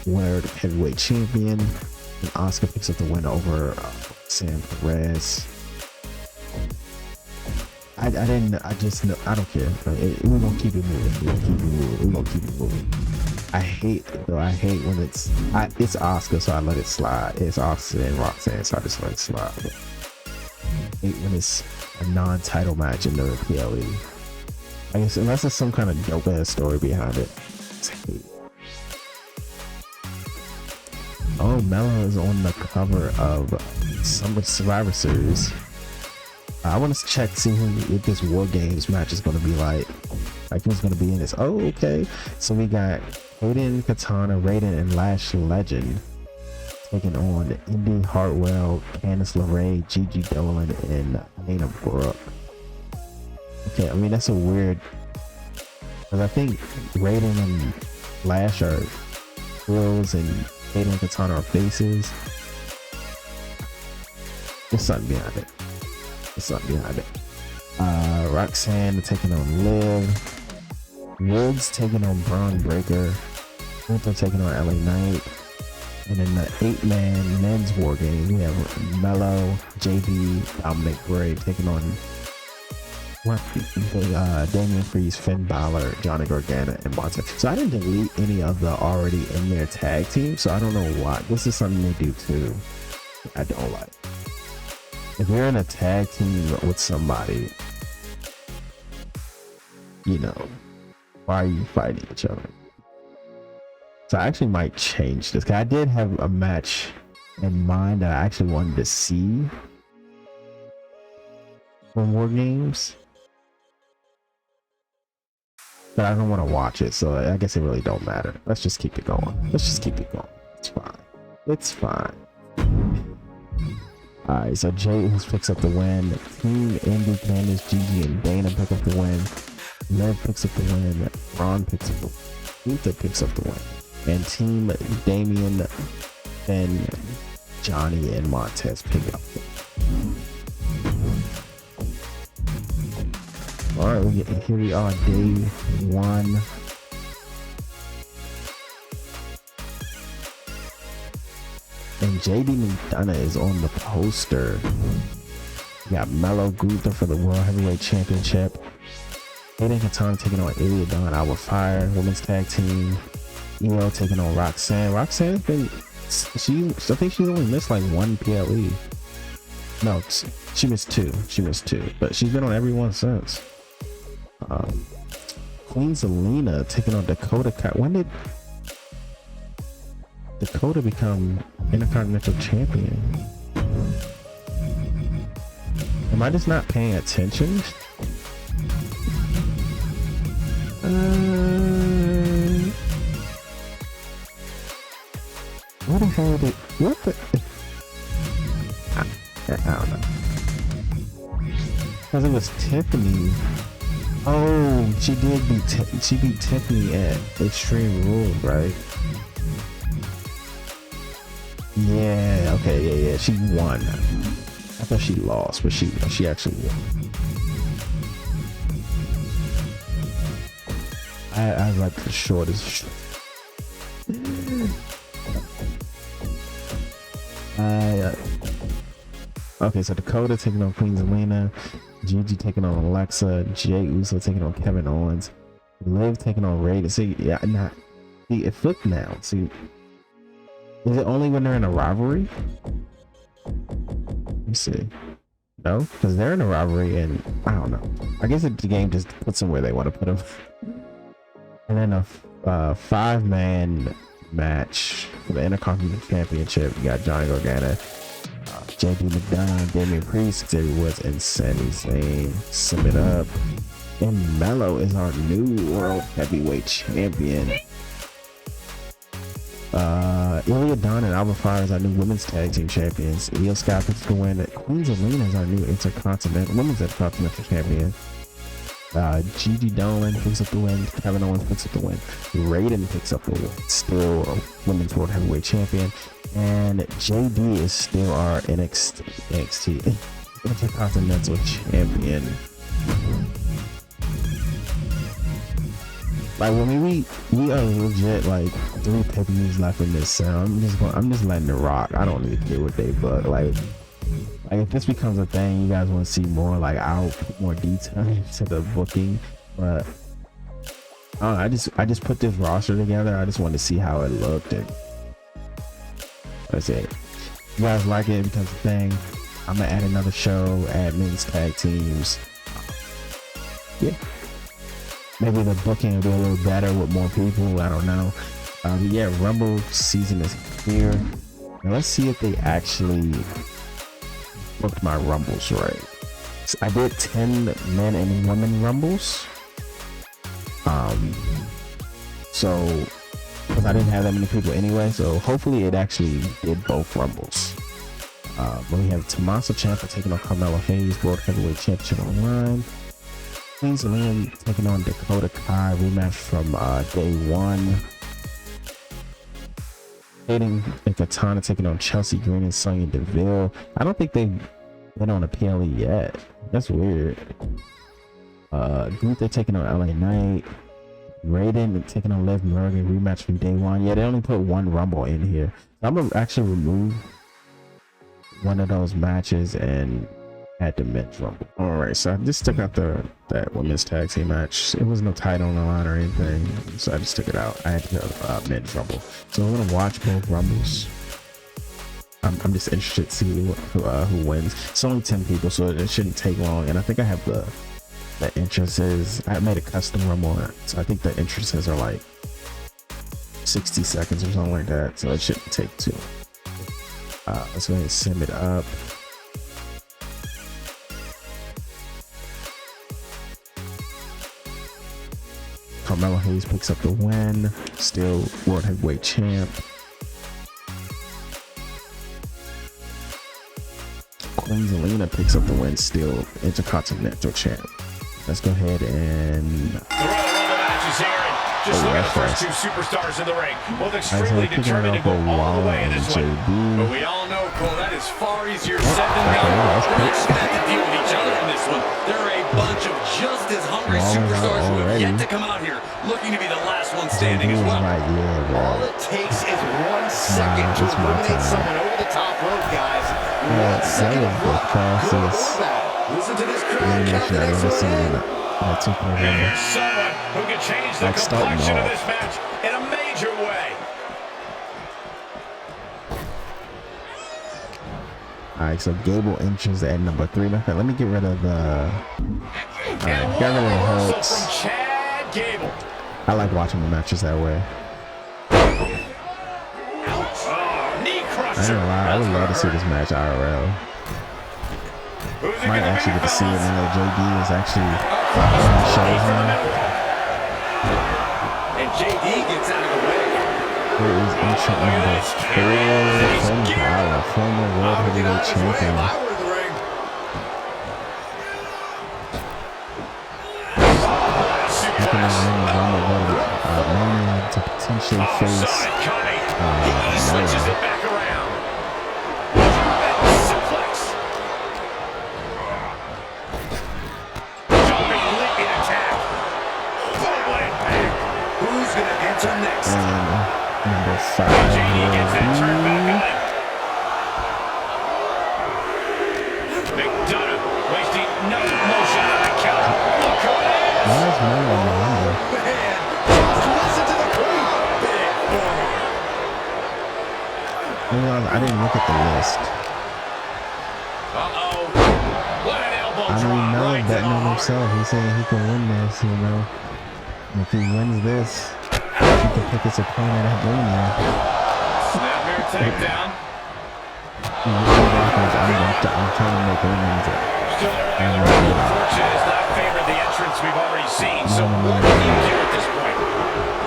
World Heavyweight Champion. And Asuka picks up the win over Sam Perez. I just know, I don't care. We're gonna keep it moving. We're gonna keep it moving. I hate when it's Asuka, so I let it slide. It's Asuka and Roxanne, so I just let it slide. I hate when it's a non-title match in the PLE. I guess unless there's some kind of dope ass story behind it. Oh, Mella is on the cover of Summer Survivor Series. I want to check, see what this War Games match is going to be like who's going to be in this. Oh, okay. So we got Hayden, Katana, Raiden, and Lash Legend taking on Indy Hartwell, Candice LeRae, Gigi Dolan, and Dana Brooke. Okay, I mean, that's a weird, because I think Raiden and Lash are heels and Hayden and Katana are faces. There's something behind it. Roxanne taking on Liv. Woods taking on Braun Breaker. Gunther taking on LA Knight. And in the 8-man men's war game, we have Mello, JB, Dominic Gray taking on Damian Priest, Finn Balor, Johnny Gargano, and Montez. So I didn't delete any of the already in their tag team, so I don't know why. This is something they do too. I don't like. If you're in a tag team with somebody, you know, why are you fighting each other? So I actually might change this, because I did have a match in mind that I actually wanted to see for War Games, but I don't want to watch it, so I guess it really don't matter. Let's just keep it going. It's fine. Alright, so Jay picks up the win. Team Indy, Candice, Gigi, and Dana pick up the win. Lev picks up the win. Ron picks up the win. Luther picks up the win. And Team Damian, Ben, Johnny, and Montez pick up the win. Alright, here we are, day one. And JD McDonough is on the poster. got Melo Gunther for the World Heavyweight Championship. Aiden Katana taking on Ilya Dawn, Our Fire, women's tag team. EO taking on Roxanne. Roxanne's been, I think she's only missed like one PLE. No, she missed two. But she's been on every one since. Queen Zelina taking on Dakota Kai. When did Dakota become Intercontinental Champion? Am I just not paying attention? What the hell did, what the, I don't know. Because it was Tiffany. Oh, she beat Tiffany at Extreme Rules, right? Yeah, okay, yeah, she won. I thought she lost, but she actually won. I like the shortest. Okay, so Dakota taking on Queen Zelina, Gigi taking on Alexa, Jay Uso taking on Kevin Owens, Liv taking on Raiden. See, yeah, see, it flipped now. See, is it only when they're in a rivalry? Let me see. No, because they're in a rivalry, and I don't know. I guess the game just puts them where they want to put them. And then a 5-man match for the Intercontinental Championship. You got Johnny Gargano, JD McDonough, Damian Priest, Xavier Woods, and Sami Zayn. Sum it up. And Melo is our new World Heavyweight Champion. Ilya Dawn and Alba Fire is our new Women's Tag Team Champions. Io Sky picks the win. Queen Zelina is our new Women's Intercontinental Champion. Gigi Dolan picks up the win. Kevin Owens picks up the win. Raiden picks up the win. Still a Women's World Heavyweight Champion. And JD is still our NXT Intercontinental Champion. Like, when we are legit like 3 pay-per-views left in this, so I'm just letting it rock. I don't need to care what they book. Like if this becomes a thing, you guys want to see more, like, I'll put more detail into the booking. But I just put this roster together. I just wanted to see how it looked, and that's it. If you guys like it, becomes a thing, I'm gonna add another show, add men's tag teams. Yeah, maybe the booking will be a little better with more people. I don't know. But yeah, Rumble season is here. Now let's see if they actually booked my Rumbles right. So I did 10 men and women Rumbles. So because I didn't have that many people anyway, so hopefully it actually did both Rumbles. But we have Tommaso Ciampa taking on Carmelo Hayes, World Heavyweight Championship on the line. Queen Zelina taking on Dakota Kai, rematch from day 1. Aiden and Katana taking on Chelsea Green and Sonya Deville. I don't think they've been on a PLE yet. That's weird. Gunther taking on LA Knight. Raiden taking on Liv Morgan, rematch from day 1. Yeah, they only put 1 Rumble in here. So I'm gonna actually remove one of those matches and add the men's Rumble. Alright, so I just took out that women's tag team match. It was no title on the line or anything, so I just took it out. I had the men's Rumble. So we're gonna watch both Rumbles. I'm just interested to see who wins. It's only 10 people, so it shouldn't take long. And I think I have the entrances. I made a custom Rumble, so I think the entrances are like 60 seconds or something like that. So it shouldn't take too long. Let's go ahead and sim it up. Carmelo Hayes picks up the win. Still World Heavyweight Champ. Queen Zelina picks up the win. Still Intercontinental Champ. Let's go ahead and just look at the first 2 superstars in the ring, both extremely determined to go all the way in this one. But we all know, Cole, that is far easier said than done. We're just going to have to deal with each other in this one. There are a bunch of just as hungry superstars who have yet to come out here looking to be the last one standing as well. All it takes is 1 second to eliminate someone over the top rope, guys. 1 second. Good for that. Listen to this crowd. Here's someone who can change the complexion of this match in a major way. Alright, so Gable enters at number 3. Let me get rid of the... Alright, got rid of the hurts. I like watching the matches that way. I ain't gonna lie, I would love to see this match IRL. Might actually get to see it now that JD is actually on the shows now. And JD gets out of the way. Here is entrant number 4, Finn Balor, former World Heavyweight Champion. Looking at him around the world, Roman to potentially face Noah. Number 5 will be... wasting no motion on the count. Why is Noah on the number? Listen to the crowd. I didn't look at the list. What an elbow I mean, Noah betting on himself. He's saying he can win this, you know. And if he wins this, he can pick his opponent at Mania. Snapmare takedown. I'm trying to make women's. Still early in the round. Fortune has not favored the entrance we've already seen. So what do you do at this point?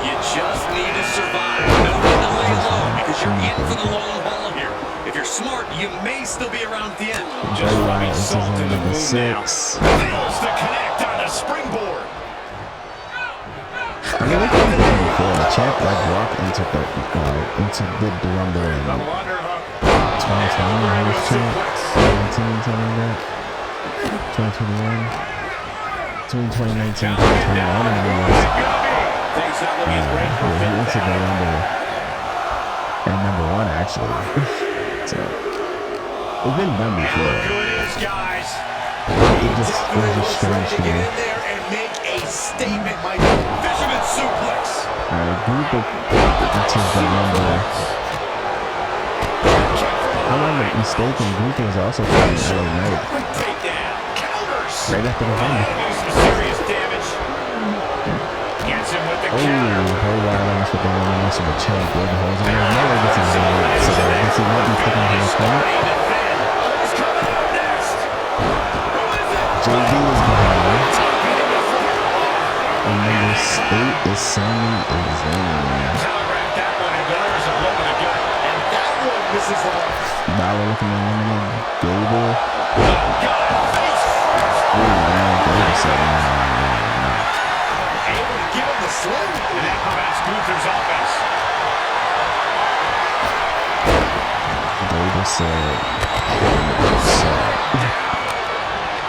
You just need to survive. No need to lay low because you're in for the long haul here. If you're smart, you may still be around at the end. Just rubbing salt in the wound now. Fails to connect on the springboard. I mean, look at the before the champ like walk into the Rumble in 2020, he was champ, 17, something like that, 2021, 2019, 2021, and he entered the Rumble at number 1 actually. So it's been done before. It was just strange to me. Statement, my fisherman suplex. Gunther enters the Rumble. If I'm not mistaken, Gunther was also fighting LA Knight. Right after the Rumble. Serious damage. Gets him with the counter. Whole wild ass with the one else in the champ. Where the holes on there. Never gets his name. So I guess he might be picking his opponent. JD is behind. And number 8 is Sami Zayn. Balor looking to eliminate Gable. Oh man, Gable said no. Able to give him the sling. And that prevents Gunther's offense. Gable said.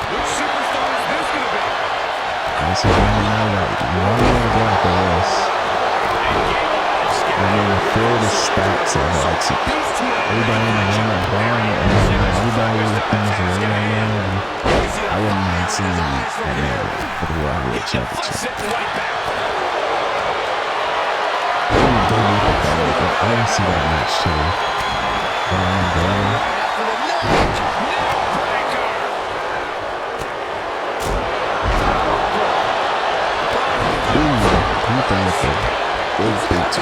Which superstar is this going to be? This is one now that one more to go after this. I mean, the field is stacked, so like everybody in the room are gone, and everybody in this room right now, and I wouldn't mind seeing that for the Raw Heavyweight Championship. I want to see that match too. Big to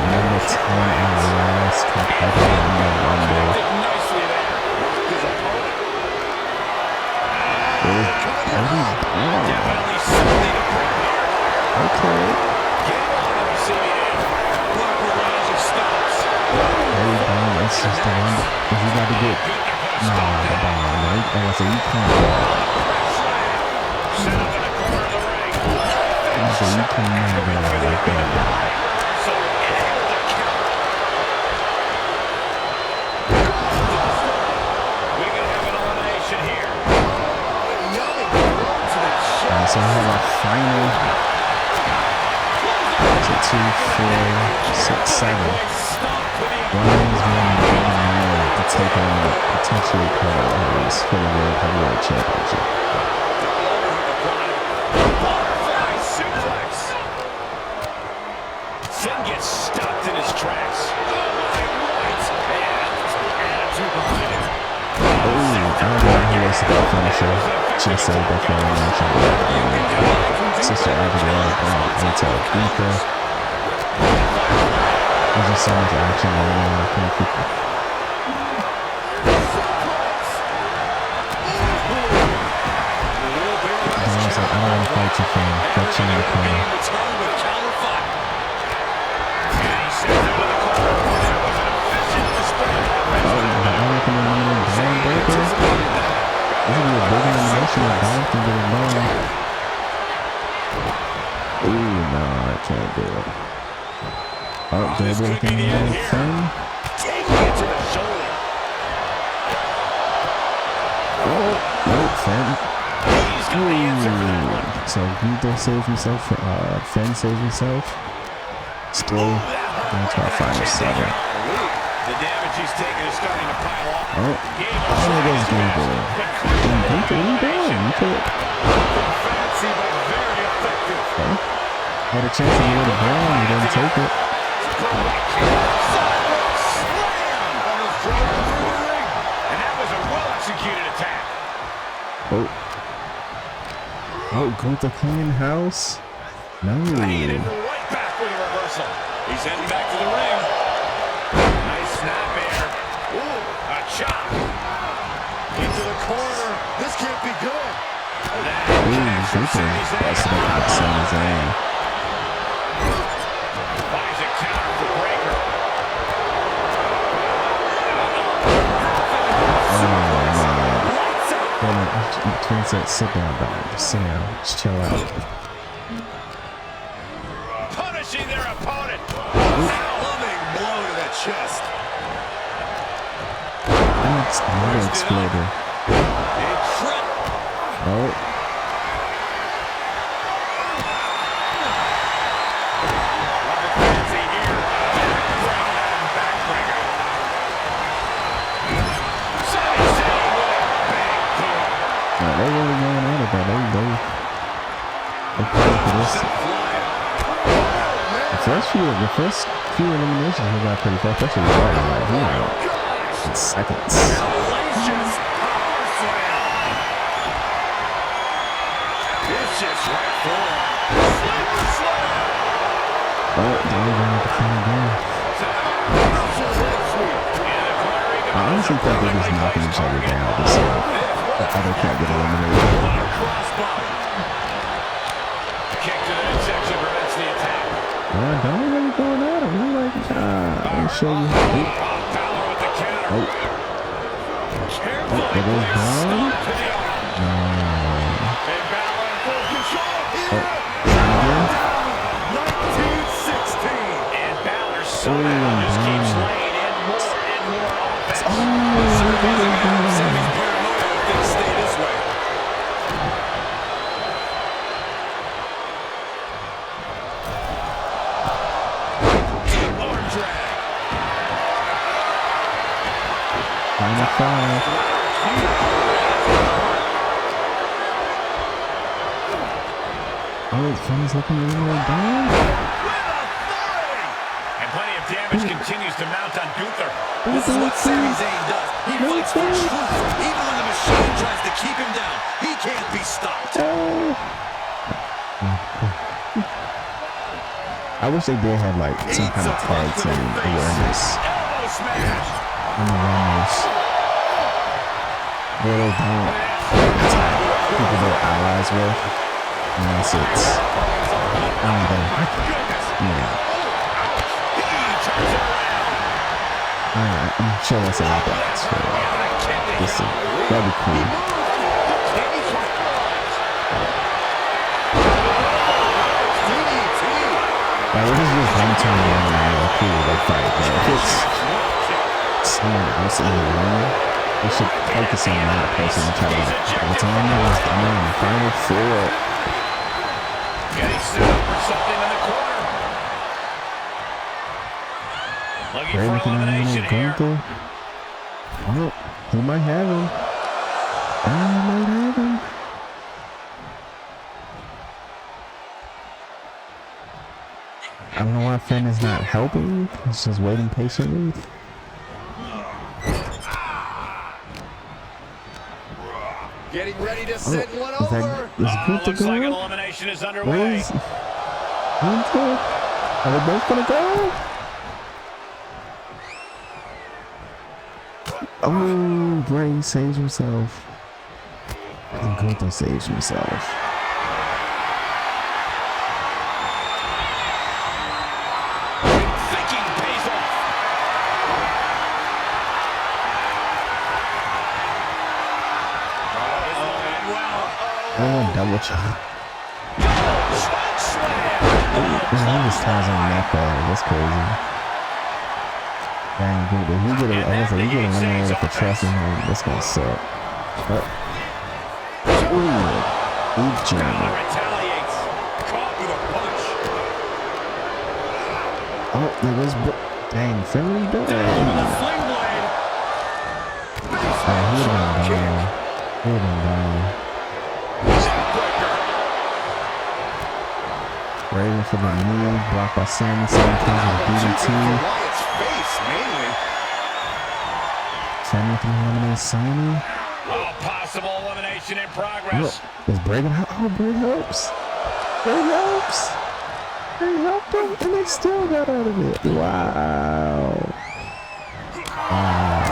number 10 and last competitor in the Rumble. Okay. That's just the one. If you got to get the bomb, right? So you can't. So you can never go like that. So we have our final 2, 4, 6, 7. One is one, the take on potentially caws for the World Heavyweight Championship. Butterfly suplex. Finn gets stopped in his tracks. I don't know who was the finisher. Should have said that for a mention. Sister Abigail, Untitled Chapter. There's just so much action right now. I can't keep it. I don't want to fight your friend. That chain in the corner. This would be a big elimination if Dom can get it done. Ooh, no, I can't do it. Oh, Gable can get it done. Oh, no, Finn. Ooh. So Gunther saves himself. Finn saves himself. Still gonna try to find a second. The damage he's taking is starting to pile up. Oh, there goes Gable. Gunther, what are you doing? You could. Fancy but very effective. Okay. Had a chance to get the ground, you didn't take it. And that was a well-executed attack. Oh. Oh, Gunther clean house. No. Right back with a reversal. He's heading back to the ring. Nice snap there. Ooh, a chop. Into the corner. This can't be good. Ooh, Gunther busted up with Sami Zayn. Buys a counter for Breaker. Twin said, sit down, dog. Just sit down. Just chill out. Punishing their opponent. Loving blow to the chest. That's another exploder. Oh. They're really going at it, though. They playing for this. The first few eliminations we got pretty fast. Especially with Barton, like, he went in seconds. Oh, they're going to come again. I honestly think they're just knocking each other down. The other can't get eliminated. Kick to the midsection prevents the attack. Don't really going at him. He's like, I'll show you. Oh. It goes down. No. Oh. 1916. And Balor somehow just keeps laying in more offense. Stay this way. Arm drag. Final five. Oh, Finn's looking a little down. And plenty of damage continues to mount on Gunther. This is what Sami Zayn does. He fights for truth. Even when the machine tries to keep him down, he can't be stopped. I wish they did have like some kind of tag team awareness. On the runners. Where they don't attack people they're allies with. Unless it's I'm sure that's a lot of that. That'd be cool. Like, if it's just one turn around and they're cool, they fight. But if it's someone else in the room, they should focus on that person and try to like, by the time it was done in the final four. Getting set up for something in the corner. Looking for elimination here. Oh, he might have him. I might have him. I don't know why Finn is not helping. He's just waiting patiently. Getting ready to send one over. Looks like an elimination is underway. Are they both gonna go? Oh, Bray saves himself. And Gunther saves himself. Oh, double chop. Man, this ties on that bad. That's crazy. Dang, dude, if we get eliminated for trusting him, that's gonna suck. Ooh, deep jam. Oh, there was. Dang, Finley done. Oh, he would've been down. He would've been down. Raven for the knee, blocked by Sammy. Sammy comes with a DDT. Sammy can eliminate Sammy. Oh, possible elimination in progress. Is Bray gonna help? Oh, Bray helps. Bray helps. Bray helped him, and they still got out of it. Wow. Wow.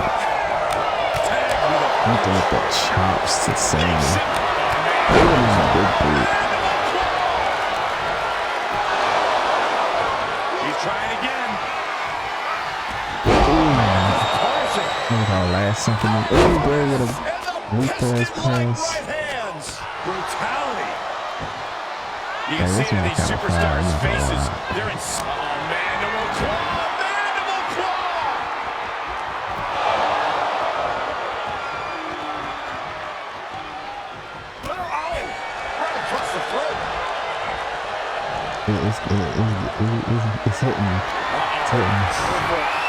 Look at the chops to Sammy. Big boot. Last symphony. Oh, Bray with a weak-ass press. Brutality. You can see these superstars' faces. They're in mandible claw. Mandible claw. Right across the throat. It's hitting me. It's hitting me.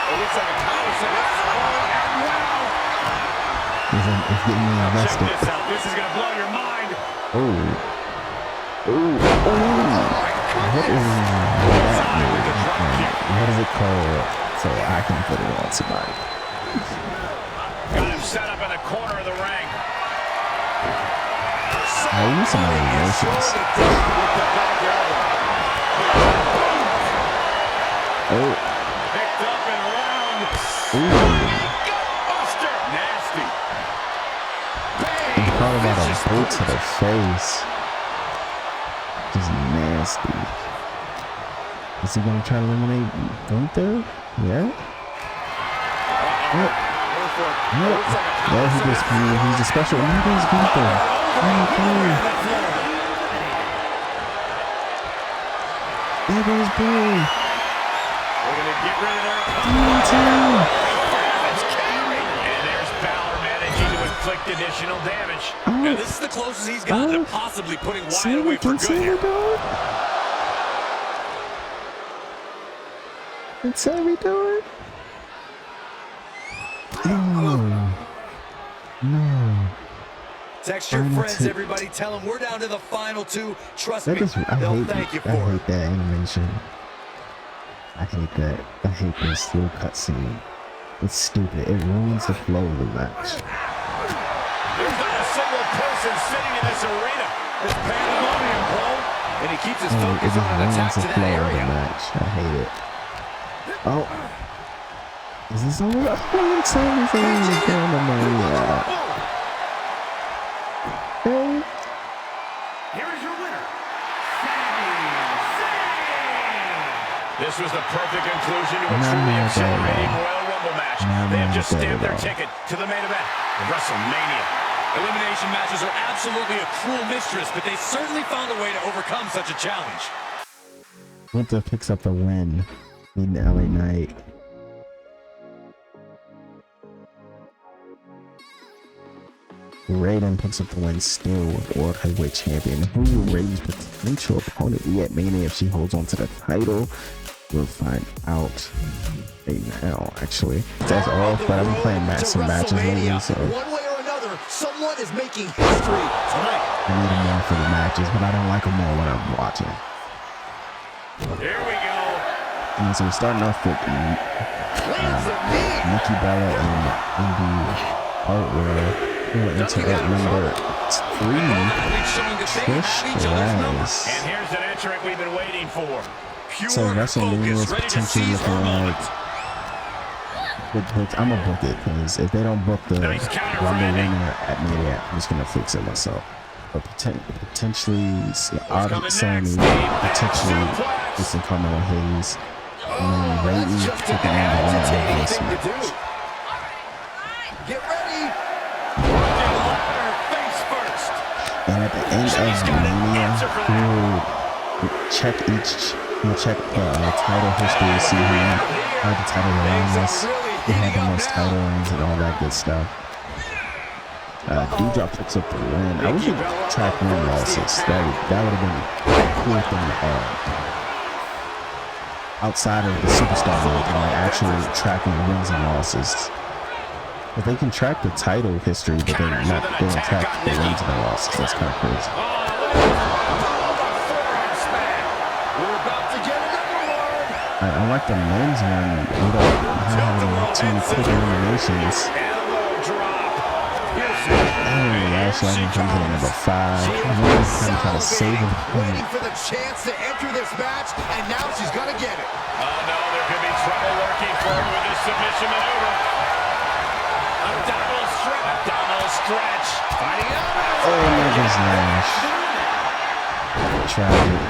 It looks like a conversation. It's getting me invested. Check this out. This is gonna blow your mind. Oh. What is it called? So I can put it on somebody. Got him set up in the corner of the ring. I use some animations. Oh. Picked up and around. Ooh. Nasty. Probably about a boot to the face. Just nasty. Is he gonna try to eliminate Gunther? Yeah. Yeah, he's a special. Look at Gunther. There goes Bray. We're gonna get rid of their inflict additional damage. Now, this is the closest he's gotten to possibly putting Wyatt away for good here. Can Sammy do it? No. Text your friends, everybody. Tell them we're down to the final two. Trust me, they'll thank you for it. I hate that animation. I hate that. I hate this little cutscene. It's stupid. It ruins the flow of the match. There's not a single person sitting in this arena. It's pandemonium, bro. And he keeps his focus on an attack to that area. Match. I hate it. Oh. Is this over? I'm saying things down the money. Hey. Here is your winner, This was the perfect conclusion to a truly exhilarating Royal Rumble match. They have just stamped their ticket to the main event of WrestleMania. Elimination matches are absolutely a cruel mistress, but they certainly found a way to overcome such a challenge. Gunther picks up the win in the LA Knight. Raiden picks up the win still with World Heavyweight Champion. Who will Raiden's potential opponent be at Mania if she holds on to the title? We'll find out right now, actually. That's all, but I've been playing some matches lately, so one way or another, someone is making history tonight. I need them more for the matches, but I don't like them more when I'm watching. Here we go. And so we're starting off with Nikki Bella and Indy Hartwell. We're into number 3, Trish Stratus. And here's an entrant we've been waiting for. So WrestleMania is potentially looking like I'm gonna book it, because if they don't book the Rumble winner at Mania, I'm just gonna fix it myself. But potentially Sony, potentially it's in Carmelo Hayes, and then Raiden taking on the winner of this match. Get ready. Face first. And at the end of Mania, we'll check the title history to see who had the title reigns, who had the most title reigns, and all that good stuff. D-Drop picks up the win. I wish it track win losses. That would have been a cool thing to have. Outside of the Superstar League, like actually tracking wins and losses. But they can track the title history, but they don't track the wins and the losses. That's kind of crazy. I like the men's one. We don't have too many quick eliminations. Last one comes in at number 5. I'm really trying to save him. Waiting for the chance to enter this match, and now she's gonna get it. Oh no, there could be trouble lurking for her with this submission maneuver. Abdominal stretch. Fighting out. Oh my goodness. Tragic.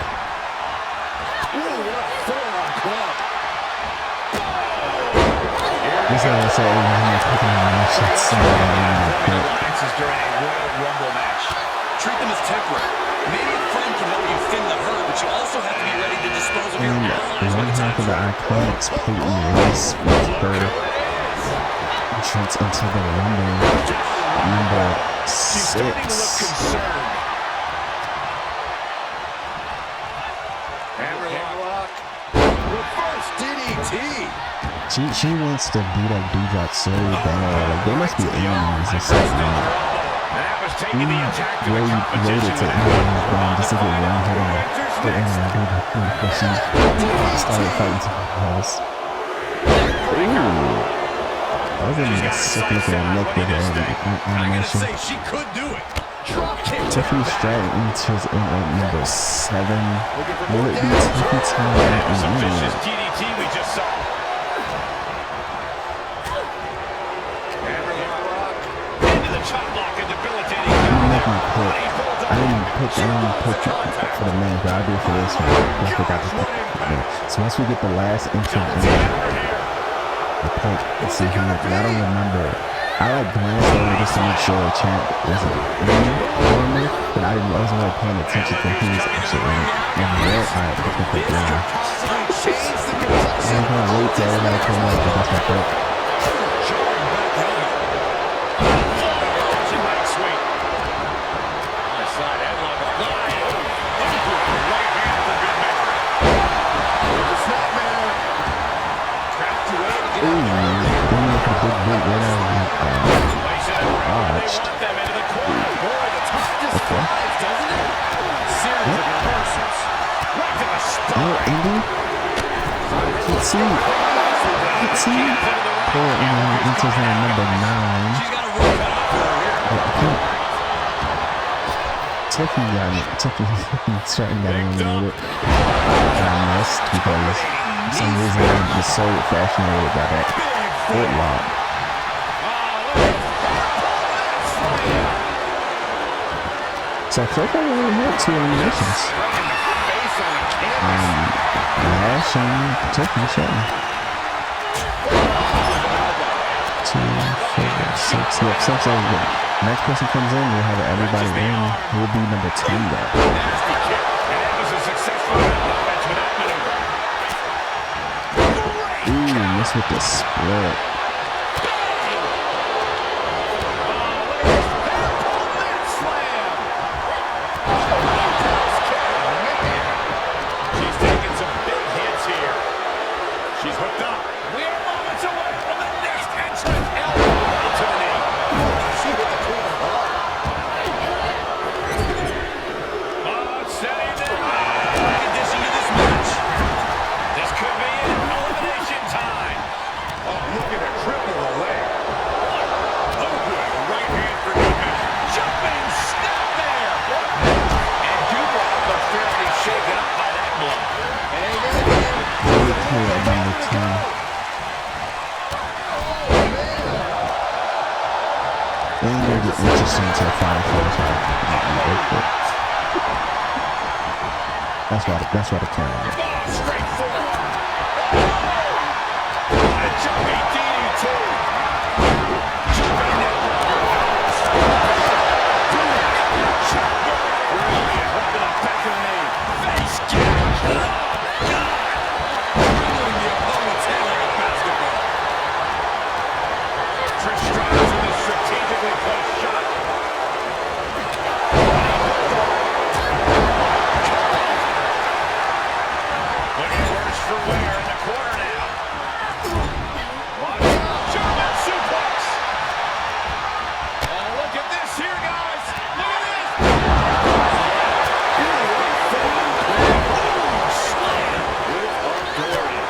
This is what I say, I'm taking a match. During a Royal Rumble match. Treat them as temporary. Maybe a friend can help you thin the herd, but you also have to be ready to dispose of your allies when it's half of the Iconics Peyton Royce with her entrance into the Rumble. Number 6. Hammerlock. Reverse DDT. She wants to beat up D-Drop so bad. Like, they must be enemies or something. Wrote it to just to get around her but she started fighting to the house. Ooh. That was a sick looking look with the animation. Tiffany Stratton enters in at number 7. Will it be Tiffany time? I didn't pick for the man, but I'll do it for this one. I forgot to pick it. So once we get the last entrant in the pick, let's see who it is. I don't remember. I like glanced over just to make sure the champ wasn't in me, but I wasn't really paying attention to who was actually in it. And red, I picked the pick now. I'm gonna wait till everybody come up, but that's my pick. Let's see. Poor enters in number 9. Tiffany starting that eliminated. I missed because for some reason I was so fascinated by that footlock. So I feel like I only had 2 eliminations. Nash and Tiffany Stratton. 2, 4, 6. Yep, 6 over there. Next person comes in, we'll have everybody in. We'll be number 10 though. Ooh, miss with the split. interesting to find things like that's why the camera. Straight forward. A jumping DDT. Jumping neck breaker. Really hooked up back of the knee. Face kick. Ruining the opponent's head like a basketball. Trish Stratus with a strategically placed shot. Looking worse for wear in the corner now. German suplex. Oh, look at this here, guys. Look at this. Slam with authority.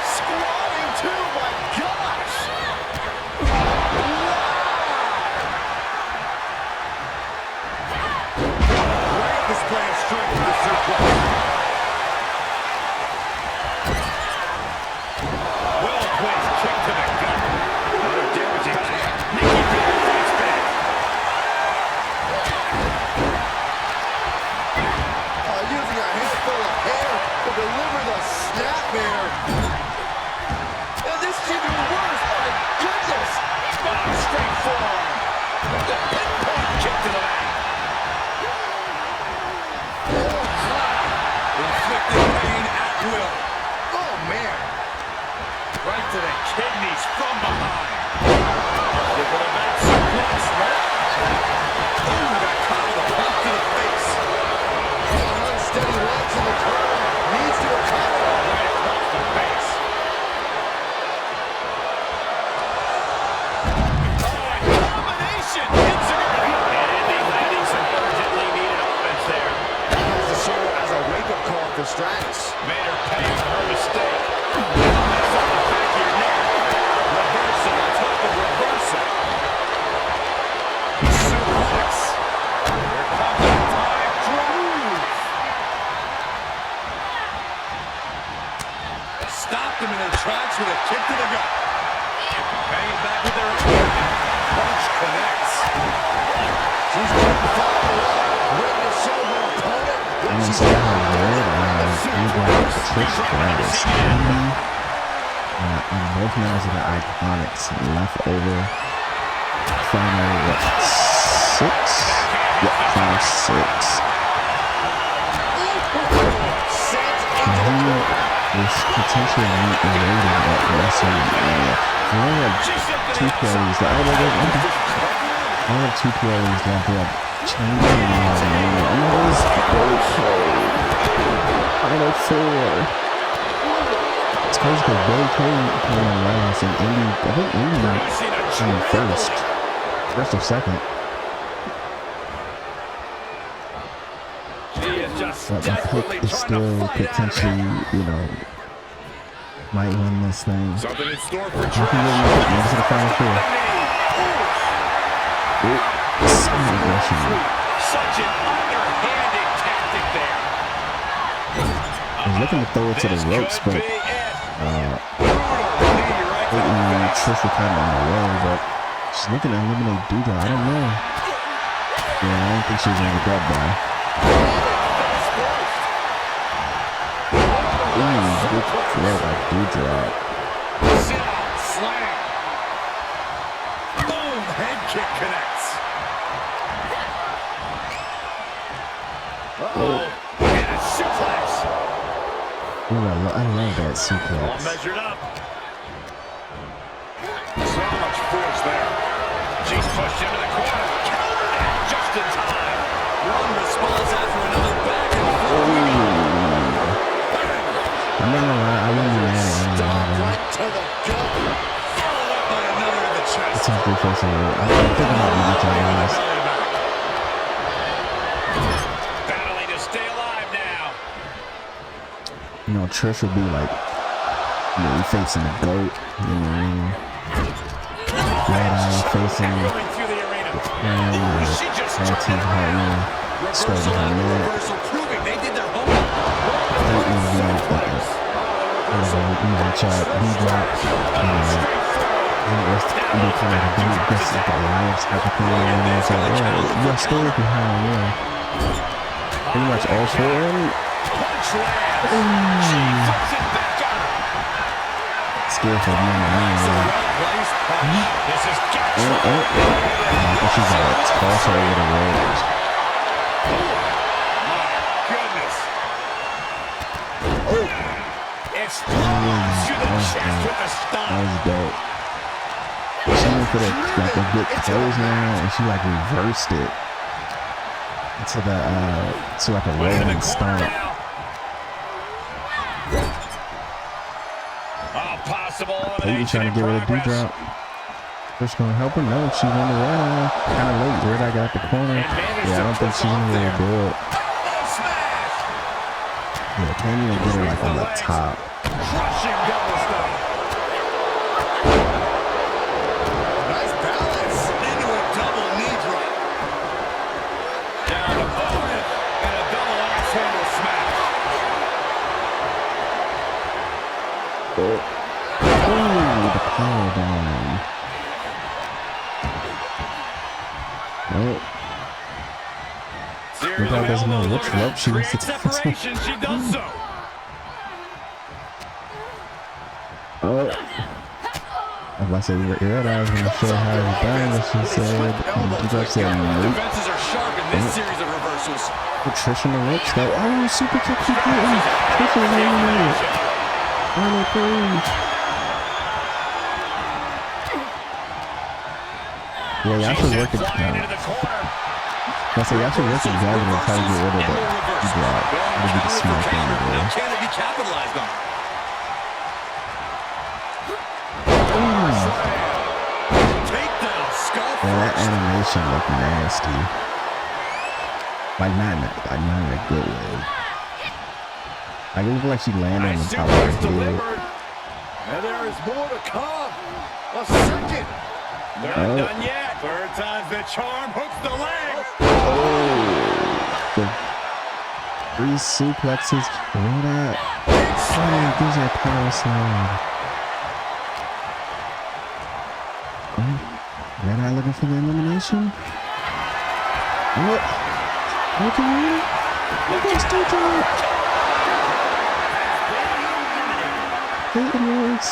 Squatting too, my gosh. Great display of strength with the suplex. Well-placed kick to the gut. Another damaging kick. Nikki Bella fights back. Using a handful of hair to deliver the snapmare. And this is even worse. My goodness. Straight forearm. The pinpoint kick to the back. Inflicting pain at will. Oh, man. Right to the kidneys from behind. Look at the back suplex. Ooh, got caught with a pump to the face. Unsteady legs in the corner. Needs to recover. Right across the face. Oh, a combination. Enziguri. And Indy landing some urgently needed offense there. Has to serve as a wake-up call for Stratus. Made her pay for her mistake. That's on the back of your neck. Reversal on top of reversal. Suplex. Here comes the time drive. Stopped him in their tracks with a kick to the gut. Hanging back with their own. Punch connects. She's getting fired up. Ready to show her opponent. And you see how good you got Trish Stratus and both members of the Iconics left over final what, 6? Yep, final 6. And he is potentially rated at WrestleMania. I only have 2 PLEs left. I only have 2 PLEs left. We have Chamber and we have Mania. And that is Final 4. It's crazy because Billy Cole came in last and Indy, I think Indy came in first or second. But my pick is still potentially, you know, might win this thing. Something in store for I can get my pick. Maybe to the Final 4. So aggression. Such an underhanded tactic there. I was looking to throw it to the ropes, but Trish was kind of on the way, but she's looking to eliminate Duda. I don't know. Yeah, I don't think she's gonna get that by. Ooh, good throw by Duda. Slam. Boom, head kick connects. Uh-oh. And a suplex. Ooh, I love that All suplex. measured up. So much force there. She's pushed into the corner. Countered it just in time. One response after another back and forth. I'm not gonna lie, I wouldn't be mad at him. Right to the gut. Followed up by another in the chest. It's not good for us. I'm thinking about military this. Battling to stay alive now. You know, Trish would be like, you know, facing the GOAT, you know what I mean? Red Eye facing the Crown, tag team partner, starting her neck. Proving they did their homework. matchup, D-Drop, it's kind of this is the Alliance type of thing, and so yeah, still behind, yeah. Pretty much all four of them. Scared for me, man. She's gonna toss her over the ropes. That was dope. She went for like a good close now, and she like reversed it to the to like a rolling stomp. Peyton trying to get rid of D-Drop. First gonna help her? No, she's on the way. Kind of late. Red Eye got out the corner. Yeah, I don't think she's gonna be able to do it. Yeah, can't even get her like on the top. Crushing double stomp. Nice balance into a double knee drop. Down opponent and a double axe handle smash. Oh, the power bomb. Oh. Without doesn't know which rope she wants to take. She does so. Oh. I was about to say, Red Eye was going to show how it's done, but she said, D-Drop said, nope. Defenses are sharp in this series of reversals. Patricia on the ropes, though. Oh, super kick, she did it. Patricia eliminated. Final three. Yeah, y'all should work it now. I say y'all should work it together and try to get rid of the D-Drop. It'll be the smart thing to do. Can it be capitalized on? Yeah, that animation looked nasty. Like not in a good way. Like it looked like she landed on the top of her head. And there is more to come. A second. They're not done yet. Third time's the charm. Hooks the leg. Oh, the 3 suplexes. What that? Oh, gives her a power slam. Red Eye looking for the elimination. What? Okay. Look at still drop. Peyton works.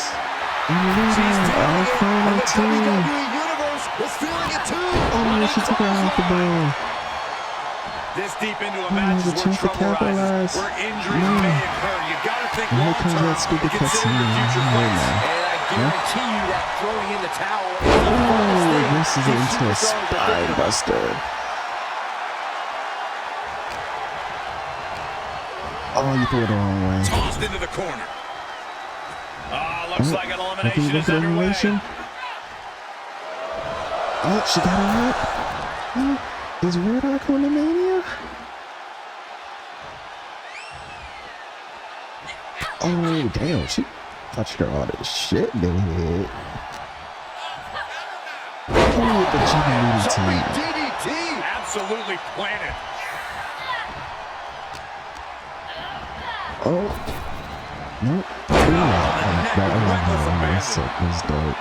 And all final team. Oh, she took her off the ball. This deep into a match is where trouble rises, where injuries may occur. You gotta think long term. That stupid cutscene. I guarantee you that throwing in the towel. Oh, this is into a spine buster. Oh, you threw it the wrong way. Tossed into the corner. Looks like an elimination is underway. Oh, she got it up. Oh, is Red Eye going to Mania? Oh, damn, she touched her all this shit, dude. Oh, the DDT. Absolutely planted. Oh. Nope. That was dope.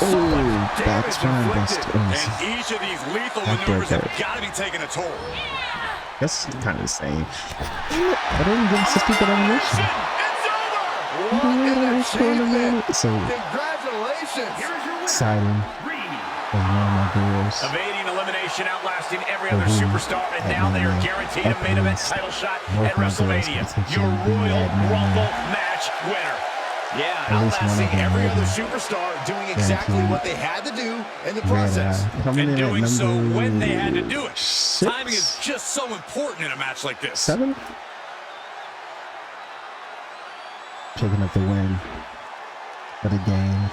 Oh, back spine buster. And each of these lethal maneuvers have got to be taking a toll. That's kind of the same. I didn't give us a stupid animation. It's over. So congratulations. Exciting. Evading elimination, outlasting every other superstar, and now they are guaranteed a main event title shot at WrestleMania. Your Royal Rumble match winner. Yeah, outlasting every other superstar, doing exactly what they had to do in the process, and doing so when they had to do it. Timing is just so important in a match like this. 7. Picking up the win for the game.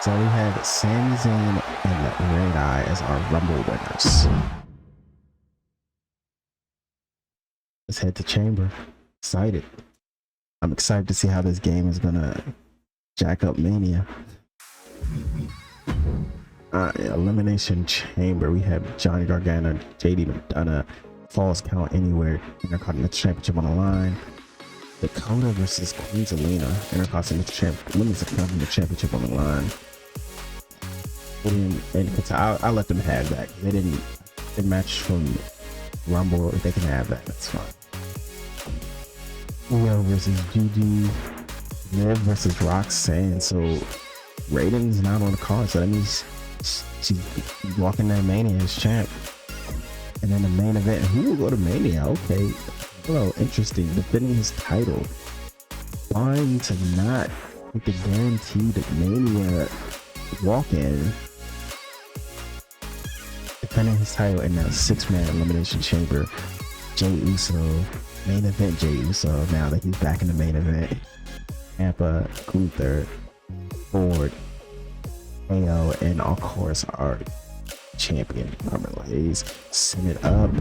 So we have Sami Zayn and Red Eye as our Rumble winners. Let's head to Chamber. Excited. I'm excited to see how this game is gonna jack up Mania. Elimination Chamber. We have Johnny Gargano, JD McDonough, Falls Count Anywhere, Intercontinental Championship on the line. Dakota versus Queen Zelina, Intercontinental Women's Championship on the line. And I'll let them have that. They didn't match from Rumble. If they can have that, that's fine. Io versus Gigi, Liv versus Roxanne. So Raiden's not on the card, so that means she's walking that Mania as champ. And then the main event, who will go to Mania? Okay, hello, interesting. Defending his title, trying to not get the guaranteed Mania walk-in. Defending his title in a 6-man elimination chamber. Jey Uso, main event Jey Uso, now that he's back in the main event. Ciampa, Gunther, Ford, KO, and of course our champion Carmelo Hayes. Send it up.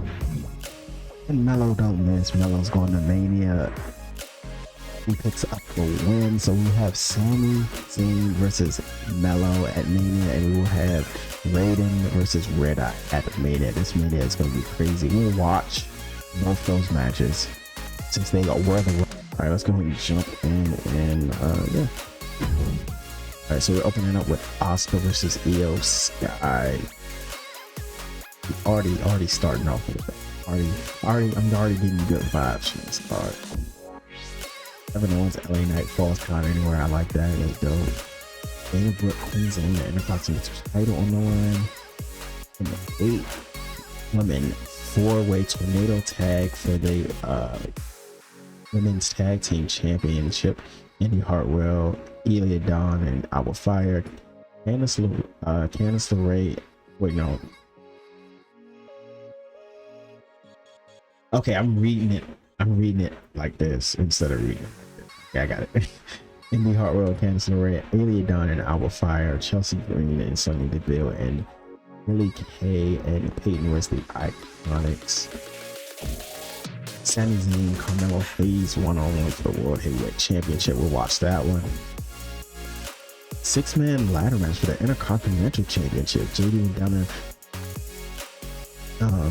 And Melo don't miss. Melo's going to Mania. He picks up the win. So we have Sami Zayn versus Melo at Mania, and we will have Raiden versus Red Eye at Mania. This Mania is going to be crazy. We'll watch both those matches since they were the. All right, let's go ahead and jump in and yeah. All right, so we're opening up with Asuka versus Io Sky. Already starting off with that. I'm already getting good vibes from this card. 7 Owens, LA Knight, Falls Count Anywhere. I like that. It's dope. Dana Brooke, Queen Zelina, Intercontinental title on the line. And the 8-woman 4-way tornado tag for the women's tag team championship. Indy Hartwell, Elia Dawn, and Alba Fire. Candice LeRae. Wait, no. Okay, I'm reading it like this instead of reading it like this. Yeah, I got it. Indy Hartwell, Candice LeRae, Elia Dawn, and Alba Fire, Chelsea Green, and Sonya Deville, and Billie Kay and Peyton Wesley Iconics. Sami Zayn, Carmelo Hayes, 1-on-1 for the World Heavyweight Championship. We'll watch that one. 6-man ladder match for the Intercontinental Championship. JD McDonough,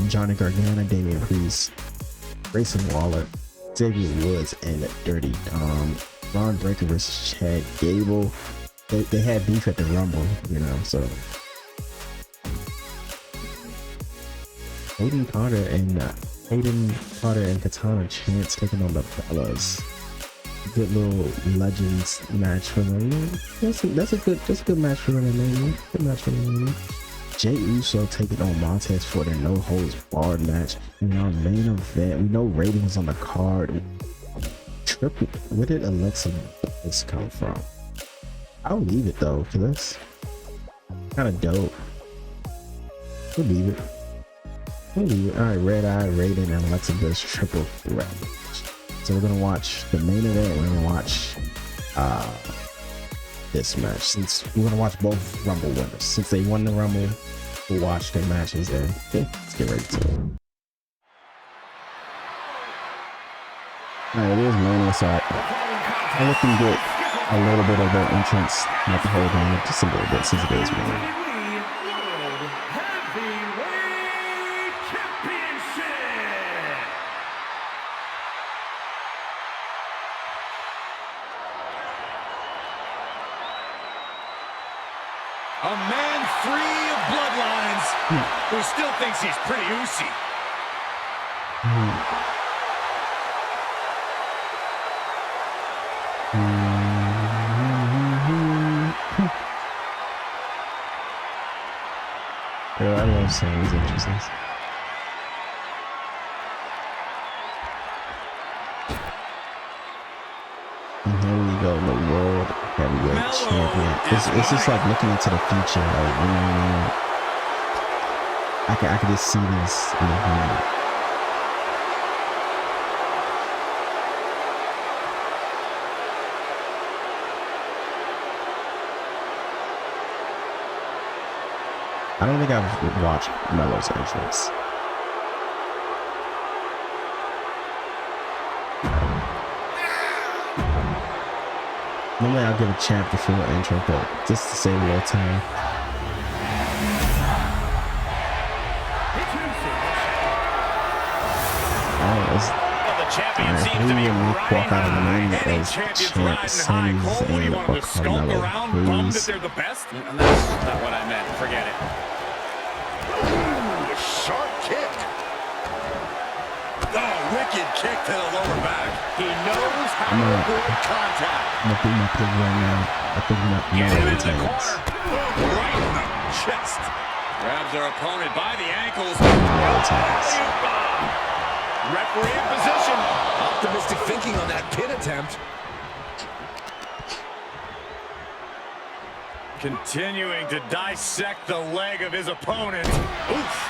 Johnny Gargano, Damian Priest, Grayson Waller, Xavier Woods, and Dirty Dom. Ron Breakker versus Chad Gable. They had beef at the Rumble, you know, so. Hayden Carter and Katana Chance taking on the Bellas. Good little Legends match for them. That's a good match for them. Good match for them. Jey Uso taking on Montez for the no holds barred match. And our main event, we know Raiden was on the card. Triple, where did Alexa Bliss come from? I'll leave it though, because that's kind of dope. We'll leave it. Alright, Red Eye, Raiden, and Alexa Bliss triple threat. So we're gonna watch the main event. We're gonna watch this match, since we're gonna watch both Rumble winners. Since they won the Rumble, we'll watch their matches, and yeah, let's get ready to it. Alright, it is Mania, so I'm looking to get a little bit of the entrance, not the whole game, just a little bit, since it is Mania. A man free of bloodlines who still thinks he's pretty oozy. Yeah, I love saying these entrances. And here we go, the World Heavyweight Champion. It's just like looking into the future, like, you know what I mean? I can just see this in the hand. I don't think I've watched Melo's entrance. Normally I'll give a champ the full intro, but just to save a little time. The champion seems to be riding high. Any champion's riding high. Cole, what do you want them to skulk around, bum that they're the best? That's not what I meant. Forget it. Ooh, a sharp kick. Oh, wicked kick to the lower back. He knows how to avoid contact. I'm gonna put my pig right now. I think I'm not Get him into the corner. Right in the chest. Grabs their opponent by the ankles. Referee in position. Optimistic thinking on that pin attempt. Continuing to dissect the leg of his opponent. Oof.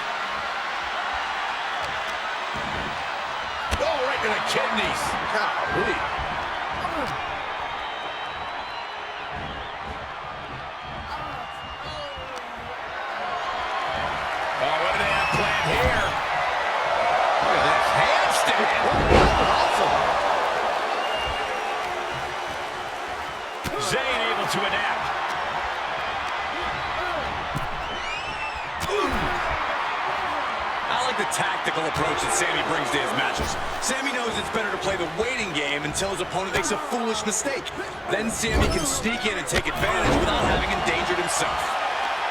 Oh, right to the kidneys. Golly. Oh, what do they have planned here? Look at this handstand. Awesome. Zayn able to adapt. I like the tactical approach that Sammy brings to his matches. Sammy knows it's better to play the waiting game until his opponent makes a foolish mistake. Then Sammy can sneak in and take advantage without having endangered himself.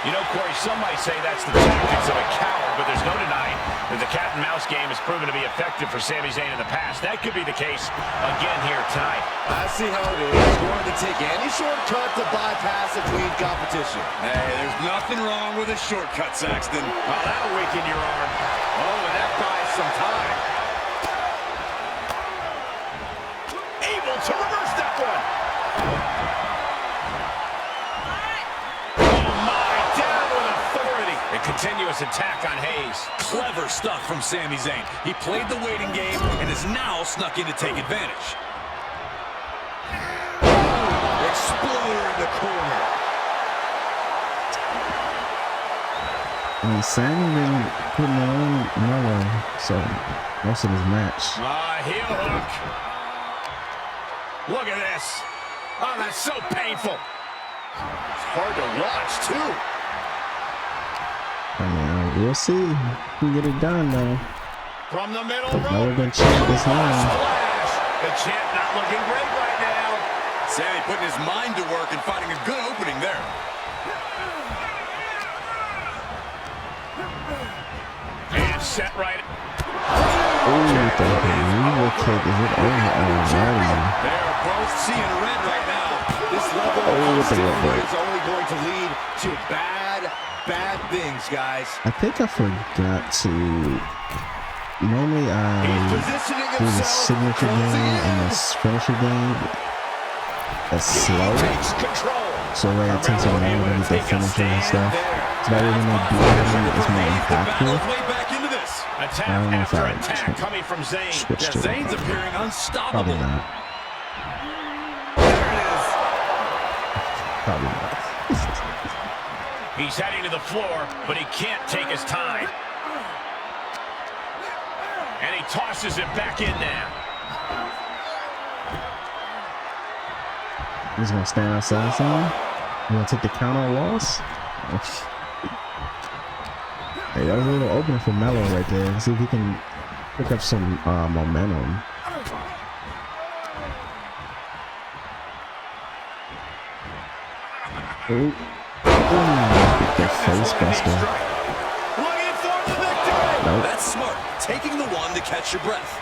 You know, Corey, some might say that's the tactics of a coward, but there's no denying that the cat-and-mouse game has proven to be effective for Sami Zayn in the past. That could be the case again here tonight. I see how it is. He's going to take any shortcut to bypass a clean competition. Hey, there's nothing wrong with a shortcut, Saxton. Well, that'll weaken your arm. Oh, and that buys some time. Able to reverse that one. Continuous attack on Hayes. Clever stuff from Sami Zayn. He played the waiting game and is now snuck in to take advantage. Exploder in the corner. And Sammy been putting on Melo, so most of his match. Heel hook. Look at this. Oh, that's so painful. It's hard to watch, too. I mean, we'll see who get it done though. From the middle row, been champ this long. The champ not looking great right now. Sammy putting his mind to work and finding a good opening there. And set right. Ooh, the real kick. Is it over already? They're both seeing red right now. This level of hostility is only going to lead to bad things, guys. I think I forgot to. Normally I do the signature game and the finisher game. That's slow. So it takes a while to get the finisher and stuff. So that way when I do it, it's more impactful. I don't know if I switched to it. Zayn's appearing unstoppable. Probably not. There it is. Probably not. He's heading to the floor, but he can't take his time. And he tosses it back in now. He's gonna stand outside somewhere. You gonna take the count on loss? Hey, that was a little opening for Melo right there. Let's see if he can pick up some momentum. Ooh. The face buster. Looking for the victory. Nope. That's smart. Taking the one to catch your breath.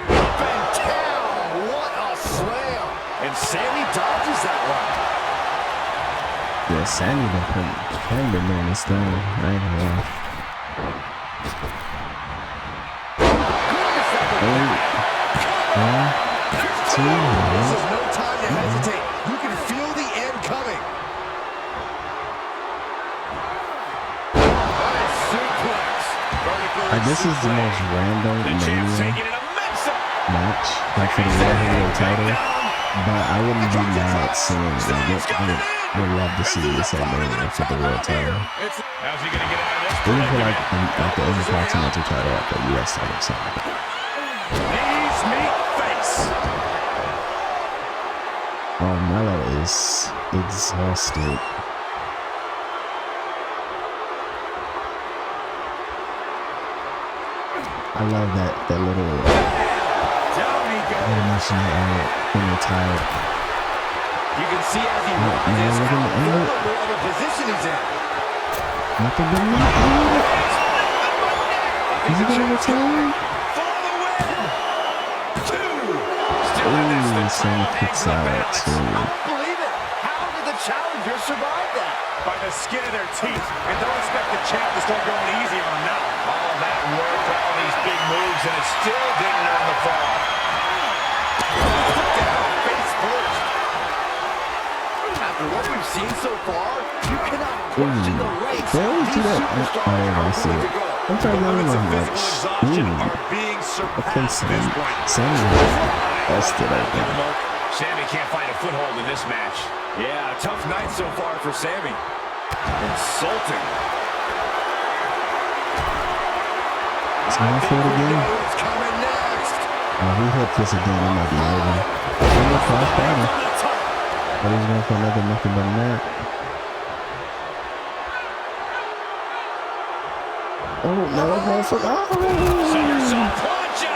Up and down. What a slam. And Sammy dodges that one. Yeah, Sammy been doing this thing. I ain't gonna lie. One, two, this is no time to hesitate. You can feel the end coming. this is the most random match, like for the World Heavyweight title, but I wouldn't be mad at seeing it. I would love to see this at Mania for the World title. Even for like the Intercontinental title at the US title side. Oh, Melo is exhausted. I love that little animation when they're tired. You can see as he rises how vulnerable of a position he's in. Nothing but nothing. Is he gonna return? For the win. 2. Still in this. Ooh, Sammy kicks out too. I don't believe it. How did the challenger survive that? By the skin of their teeth. And don't expect the champ to start going easy on him now. All that work for all these big moves, and it still didn't earn the fall. Face first. After what we've seen so far, you cannot question the race. They always do that. Oh, yeah, I see it. I'm trying to learn like, okay, Sammy busted out there. Sammy can't find a foothold in this match. Yeah, tough night so far for Sammy. Insulting. It's going for it again. Who's coming next? Oh, we hit this again. It might be over. We're cross battle. But he's going for another nothing but that. Oh, no, going for Somersault plancha.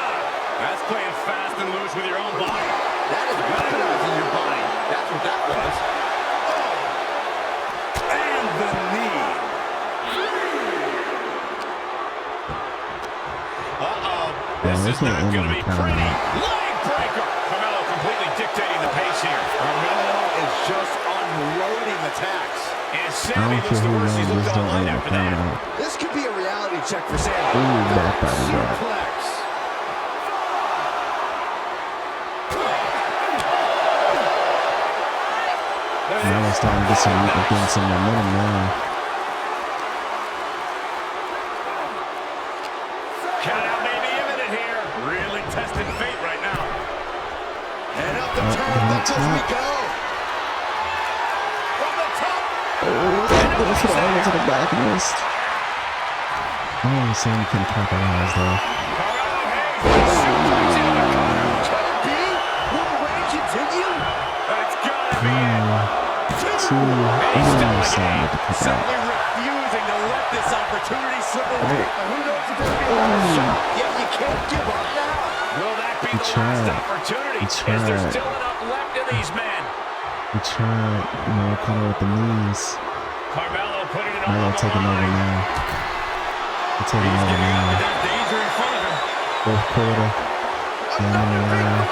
That's playing fast and loose with your own body. That is weaponizing your body. That's what that was. Oh. And the knee. This is not going to be pretty. Leg breaker. Carmelo completely dictating the pace here. Carmelo is just unloading attacks. And Sammy looks the worst he's looked all night after that. This could be a reality check for Sammy. Ooh, back body drop. Suplex. Now we're starting to get some momentum now. Count out may be imminent here. Really testing fate right now. And up the turnbuckles we go. From the top. Oh, for the arms in the back missed. Oh, Sammy can capitalize though. Will the reign continue? That's gotta be it. Sammy to kick out. Simply refusing to let this opportunity slip away. Who knows if there'll be another shot? Yeah, you can't give up now. Will that be the last opportunity? Is there still enough left in these men? He tried, kind of with the knees. Carmelo putting it Carmelo taking over now. He's taking over now. There's danger in front of him. Fourth quarter. Jamming around.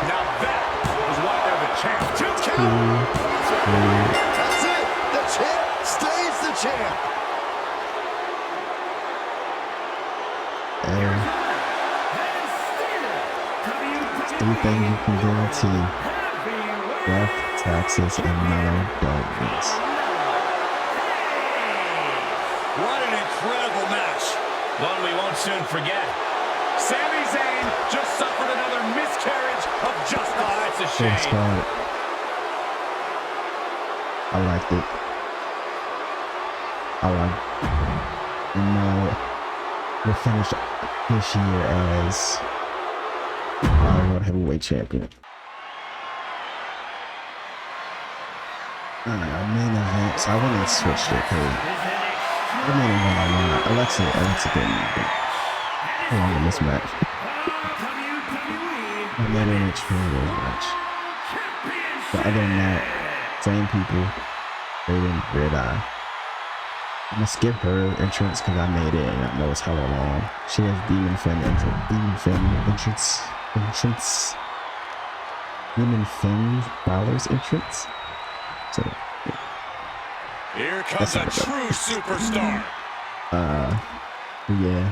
Now that was why they're the champ. 2 count. 2, 3. That's it. The champ stays the champ. Three things you can guarantee: death, taxes, and no darkness. What an incredible match. One we won't soon forget. Sami Zayn just suffered another miscarriage of justice. Oh, that's a shame. I liked it. And we'll finish this year as World Heavyweight Champion. Main event. So I went and switched it because the main event I want. Alexa didn't belong in this match. I made an extremely match. But other than that, same people. They didn't red eye. I'm gonna skip her entrance because I made it and I know it's hella long. She has Demon Finn Balor's entrance. So here comes a true superstar. Yeah.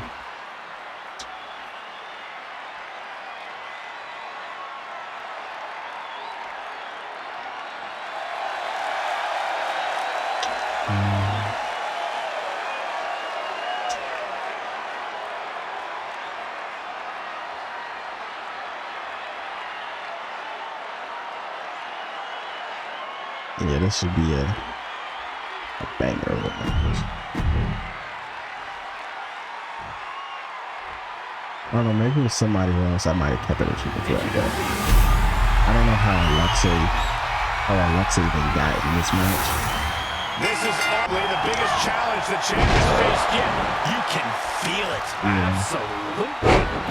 Yeah, this should be a banger of a match. I don't know, maybe with somebody else I might have kept it a triple threat, but I don't know how Alexa even got in this match. This is arguably the biggest challenge the champ has faced yet. You can feel it. Absolutely.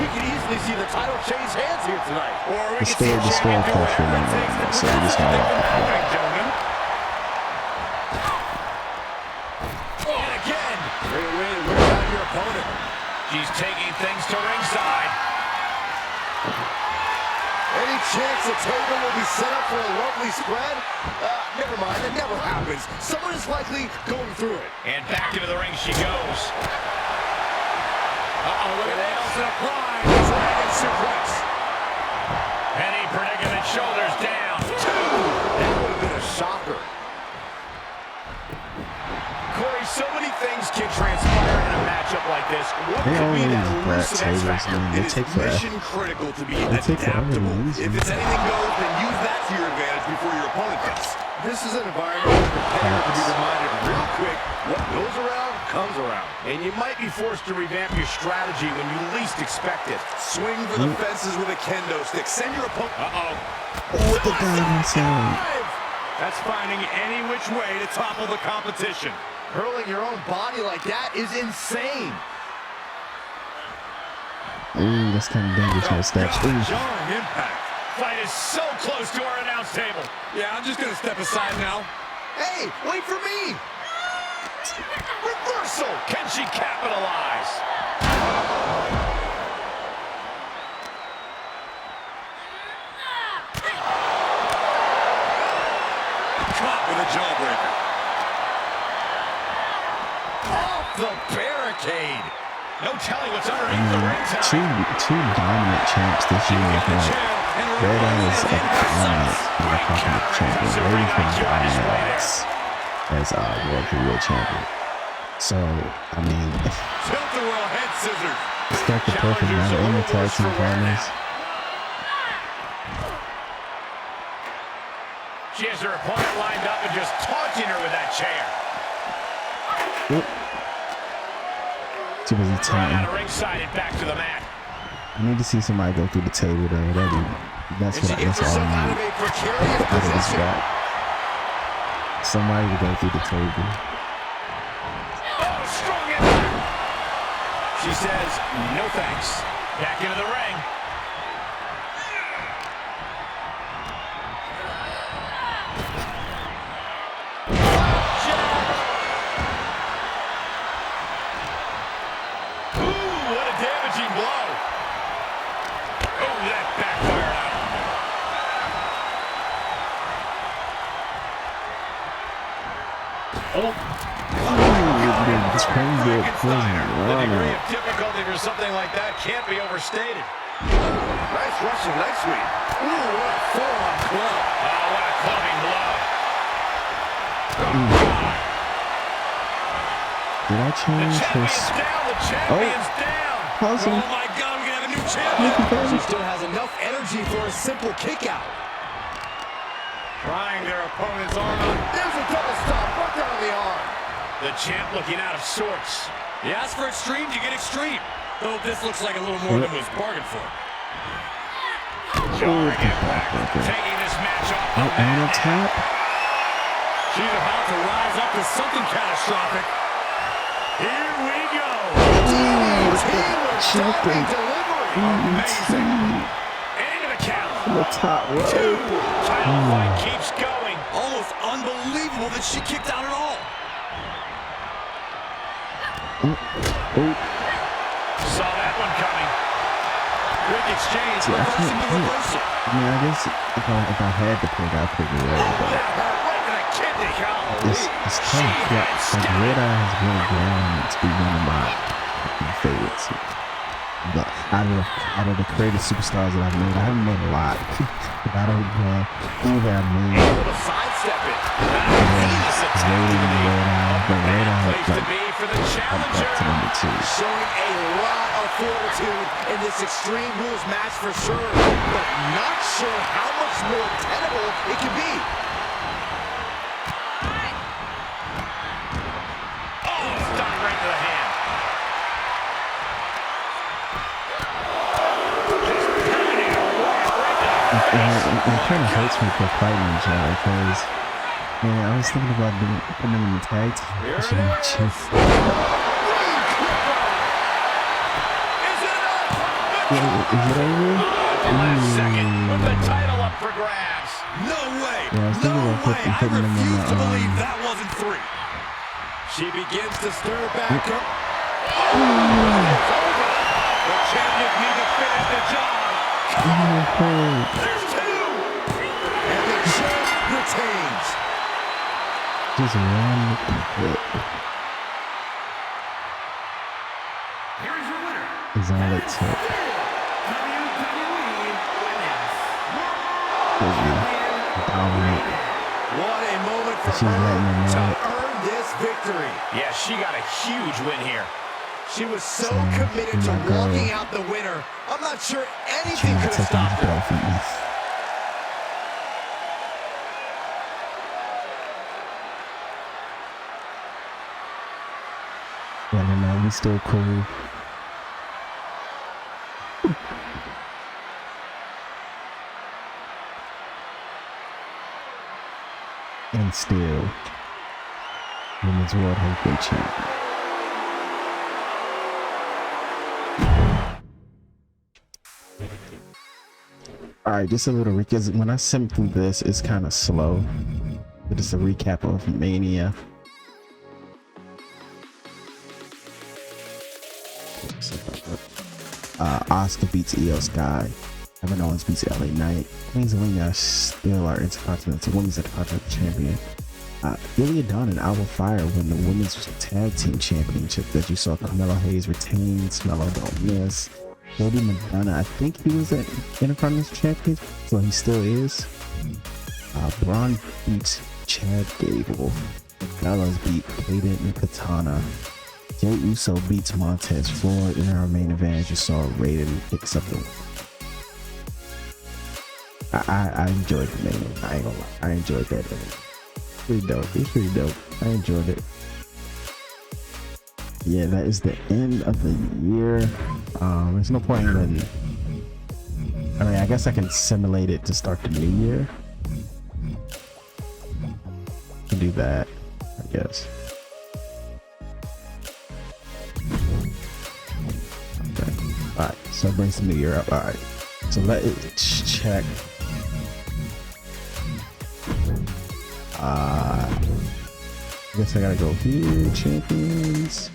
We can easily see the title change hands here tonight. Or we can see the champion do whatever it takes to prove something perfect, gentlemen. And again. Great way to wear out your opponent. She's taking things to ringside. Any chance the table will be set up for a lovely spread? Never mind, it never happens. Someone is likely going through it. And back into the ring she goes. Look at Nelson applying. Dragon suplex. Penny predicament, shoulders down. 2. That would have been a shocker. Corey, so many things can transpire in a matchup like this. What could be that elusive X factor? It is mission critical to be adaptable. If it's anything goes, then use that to your advantage before your opponent does. This is an environment where prepared to be reminded real quick what goes around comes around. And you might be forced to revamp your strategy when you least expect it. Swing for the fences with a kendo stick. Send your opponent. What the guy saying? That's finding any which way to topple the competition. Hurling your own body like that is insane. Ooh, that's kind of dangerous, no steps. Jarring impact. Fight is so close to our announce table. Yeah, I'm just going to step aside now. Hey, wait for me. Reversal. Can she capitalize? Caught with a jawbreaker. Off the barricade. No telling what's underneath the ring tonight. Two dominant champs this year. Red is a dominant Intercontinental champion. Raven's been dominant as World Heavyweight champion. So, I mean, Tilt-a-whirl head scissors. it's got the perfect amount of in the tag team partners. She has her opponent lined up and just taunting her with that chair. Too busy taunting. Out of ringside and back to the mat. I need to see somebody go through the table though. That's all I need out of this rap. Somebody to go through the table. Oh, strong impact. She says, no thanks. Back into the ring. It's crazy. The degree of difficulty for something like that can't be overstated. Nice Russian leg sweep. Ooh, what a full-on club. Oh, what a clubbing blow. Did I change this? The champion's down. Awesome. Oh my God, we have a new champion. She still has enough energy for a simple kick out. Trying their opponent's arm out. There's a double stop, right down the arm. The champ looking out of sorts. You ask for extreme, you get extreme. Though this looks like a little more than was bargained for. Jarring impact. Taking this match off the mat. On a tap. She's about to rise up to something catastrophic. Here we go. Jumping. Amazing. Into the count. On the top rope. Title fight keeps going. Almost unbelievable that she kicked out at all. Saw that one coming. Quick exchange. See, I guess if I had to pick, I'd pick Red, but it's tough. Yeah, like Red Eye has really grown to be one of my favorites. But out of the creative superstars that I've made, I haven't made a lot. But out of who have made, Able to sidestep it. it's Raven and Red Eye, but Red Eye Place to like be for the I'm back to challenger. number 2. Showing a lot of fortitude in this Extreme Rules match for sure, but not sure how much more tenable it can be. Oh, stop right to the hand. Just pounding her right to the face. It kind of hurts me for fighting each other because Man, I was thinking about putting them in the tag team. Is it over? And last second, with the title up for grabs. No way! Yeah, I was thinking about putting them in refuse the, to believe that wasn't 3. She begins to stir back up. Oh, it's over. The champions need to finish the job. There's 2. And the champ retains. Just one. Here's your winner. Is all it took. Dominate. What a moment for She's letting them her to know. earn this victory. Yeah, she got a huge win here. She was so So, committed to my girl. walking out the winner. I'm not sure anything Trying to could have take these stopped her. trophies. Yeah, no, we still cool. And still, Women's World Heavyweight Champion. Alright, just a little recap. When I sim through this, it's kind of slow. But just a recap of Mania. Asuka beats Io Sky. Kevin Owens beats LA Knight. Queen Zelina still our Intercontinental Women's Intercontinental Champion. Ilya Dawn and Alba Fire win the Women's Tag Team Championship that you saw. Carmelo Hayes retains. Melo don't miss. Cody Madonna, I think he was an Intercontinental Champion, so he still is. Braun beats Chad Gable. Gallows beat Kaden and Katana. Jey Uso beats Montez Ford. In our main event, you saw Raiden picks up the win. I enjoyed the main event. I ain't gonna lie. I enjoyed that event. Pretty dope. It's pretty dope. I enjoyed it. Yeah, that is the end of the year. There's no point in. I mean, I guess I can simulate it to start the new year. Can do that, I guess. Okay. All right. So it brings the new year up. All right. So let's check. I guess I gotta go here, champions.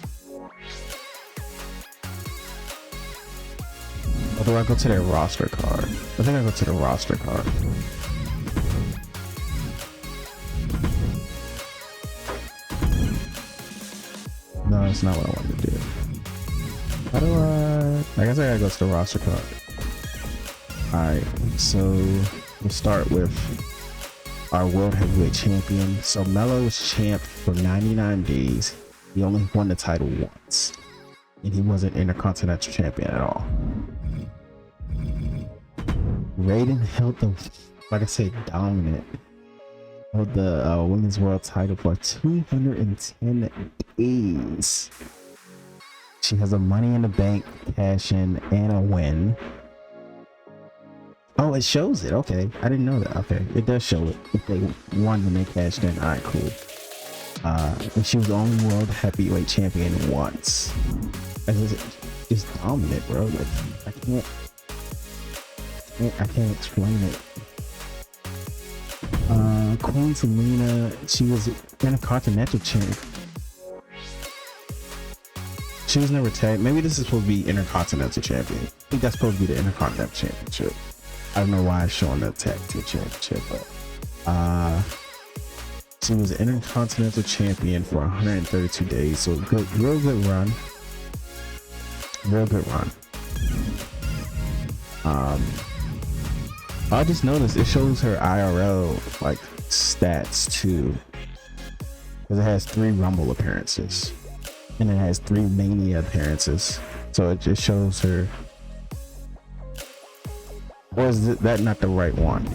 Or do I go to their roster card? I think I go to the roster card. No, that's not what I wanted to do. How do I guess I gotta go to the roster card. Alright, so we'll start with our World Heavyweight Champion. So Melo was champ for 99 days. He only won the title once. And he wasn't Intercontinental Champion at all. Raiden held the, like I said, dominant. Held the Women's World title for 210 days. She has a Money in the Bank cash in and a win. Oh, it shows it. Okay, I didn't know that. Okay, it does show it if they won when they cashed in. All right, cool. And she was the only World Heavyweight Champion once. It's dominant, bro. Like, I can't explain it. Queen Zelina, she was Intercontinental Champion. She was never tagged. Maybe this is supposed to be Intercontinental Champion. I think that's supposed to be the Intercontinental Championship. I don't know why it's showing the tag team championship, but she was an Intercontinental Champion for 132 days. So good, real good run. Real good run. I just noticed it shows her IRL like stats too, because it has 3 Rumble appearances and it has 3 Mania appearances. So it just shows her. Or is that not the right one?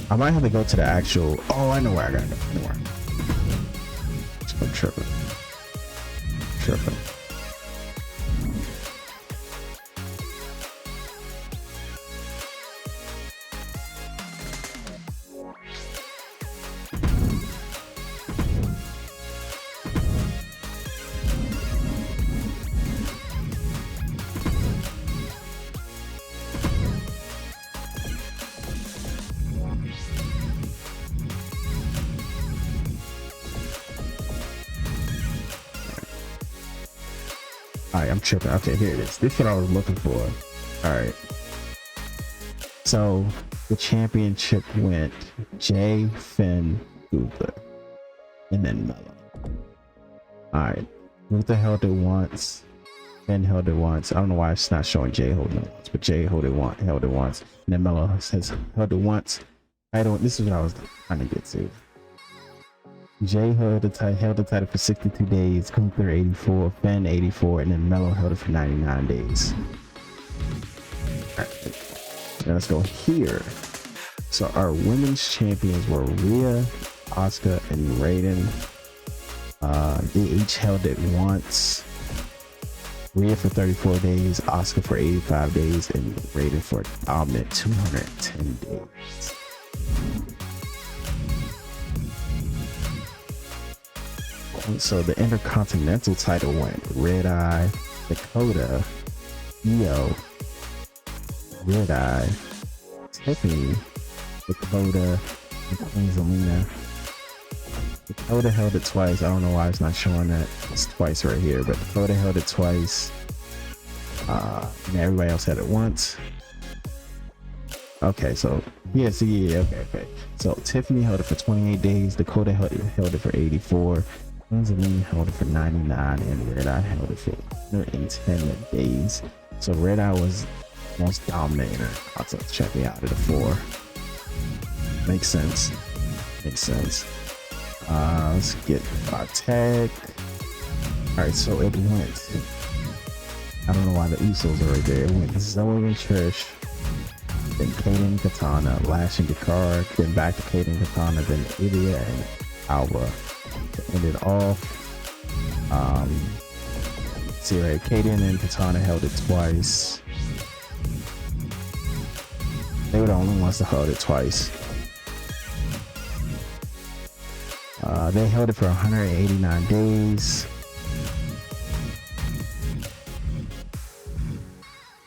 I might have to go to the actual. Oh, I know where I gotta go. I'm tripping. All right, I'm tripping. Okay, here it is. This is what I was looking for. All right. So the championship went Jay, Finn, Gunther, and then Melo. All right. Gunther held it once. Finn held it once. I don't know why it's not showing Jay holding it once, but Jay held it once. And then Melo has held it once. This is what I was trying to get to. Jay held the title for 62 days, Gunther 84, Finn 84, and then Melo held it for 99 days. Alright, now let's go here. So our women's champions were Rhea, Asuka, and Raiden. They each held it once. Rhea for 34 days, Asuka for 85 days, and Raiden for a dominant 210 days. So the Intercontinental title went Red Eye, Dakota, Io, Red Eye, Tiffany, Dakota, and Queen Zelina. Dakota held it twice. I don't know why it's not showing that. It's twice right here, but Dakota held it twice. And everybody else had it once. Okay, so yeah, okay. So Tiffany held it for 28 days. Dakota held it for 84. Zelina held it for 99, and Red Eye held it for 110 days. So Red Eye was most dominant Intercontinental champion out of the four. Makes sense. Let's get our tag. All right, so it went. I don't know why the Usos are right there. It went Zoe and Trish, then Kaden, Katana, Lash and Dakar, then back to Kaden, Katana, then Ilya and Alba. To end it off, see right, Kaden and Katana held it twice. They were the only ones that held it twice. They held it for 189 days.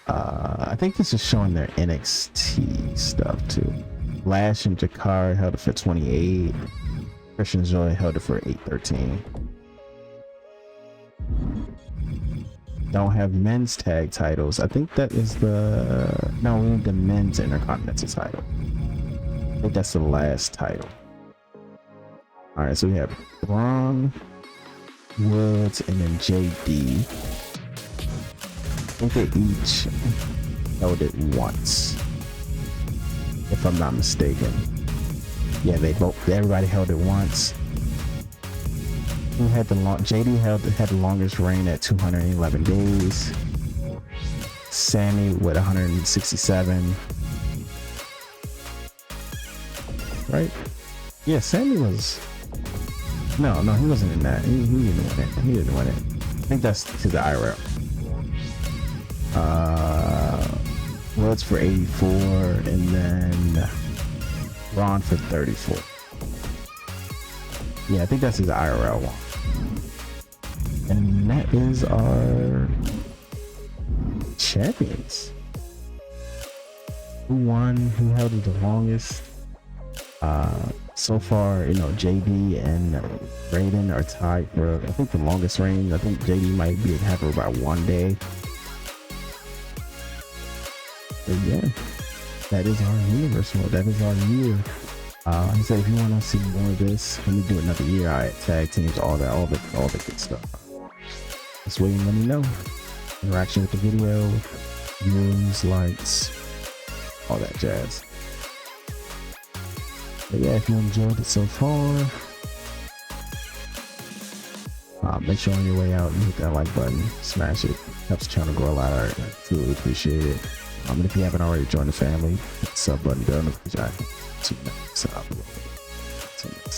I think this is showing their NXT stuff too. Lash and Jakar held it for 28. Christian Joy held it for 813. Don't have men's tag titles. I think that is no, we need the men's Intercontinental title. I think that's the last title. All right, so we have Braun, Woods, and then JD. I think they each held it once, if I'm not mistaken. Yeah, everybody held it once. Who had JD had the longest reign at 211 days. Sammy with 167. Right? Yeah, Sammy was. No, he wasn't in that. He didn't win it. I think that's to the IRL. Woods for 84, and then Ron for 34. Yeah, I think that's his IRL one. And that is our champions. Who won? Who held it the longest? So far, JD and Raiden are tied for, I think, the longest reign. I think JD might have her by 1 day. But yeah, that is our universe mode. That is our year. Like I said, if you want to see more of this, let me do another year. All right, tag teams, all the good stuff. Just wait and let me know. Interaction with the video, news, likes, all that jazz. But yeah, if you enjoyed it so far, make sure on your way out you hit that like button, smash it, helps the channel grow a lot. I truly appreciate it. And if you haven't already joined the family, hit the sub button, bell notification. Till next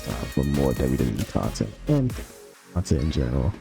time for more WWE content and content in general.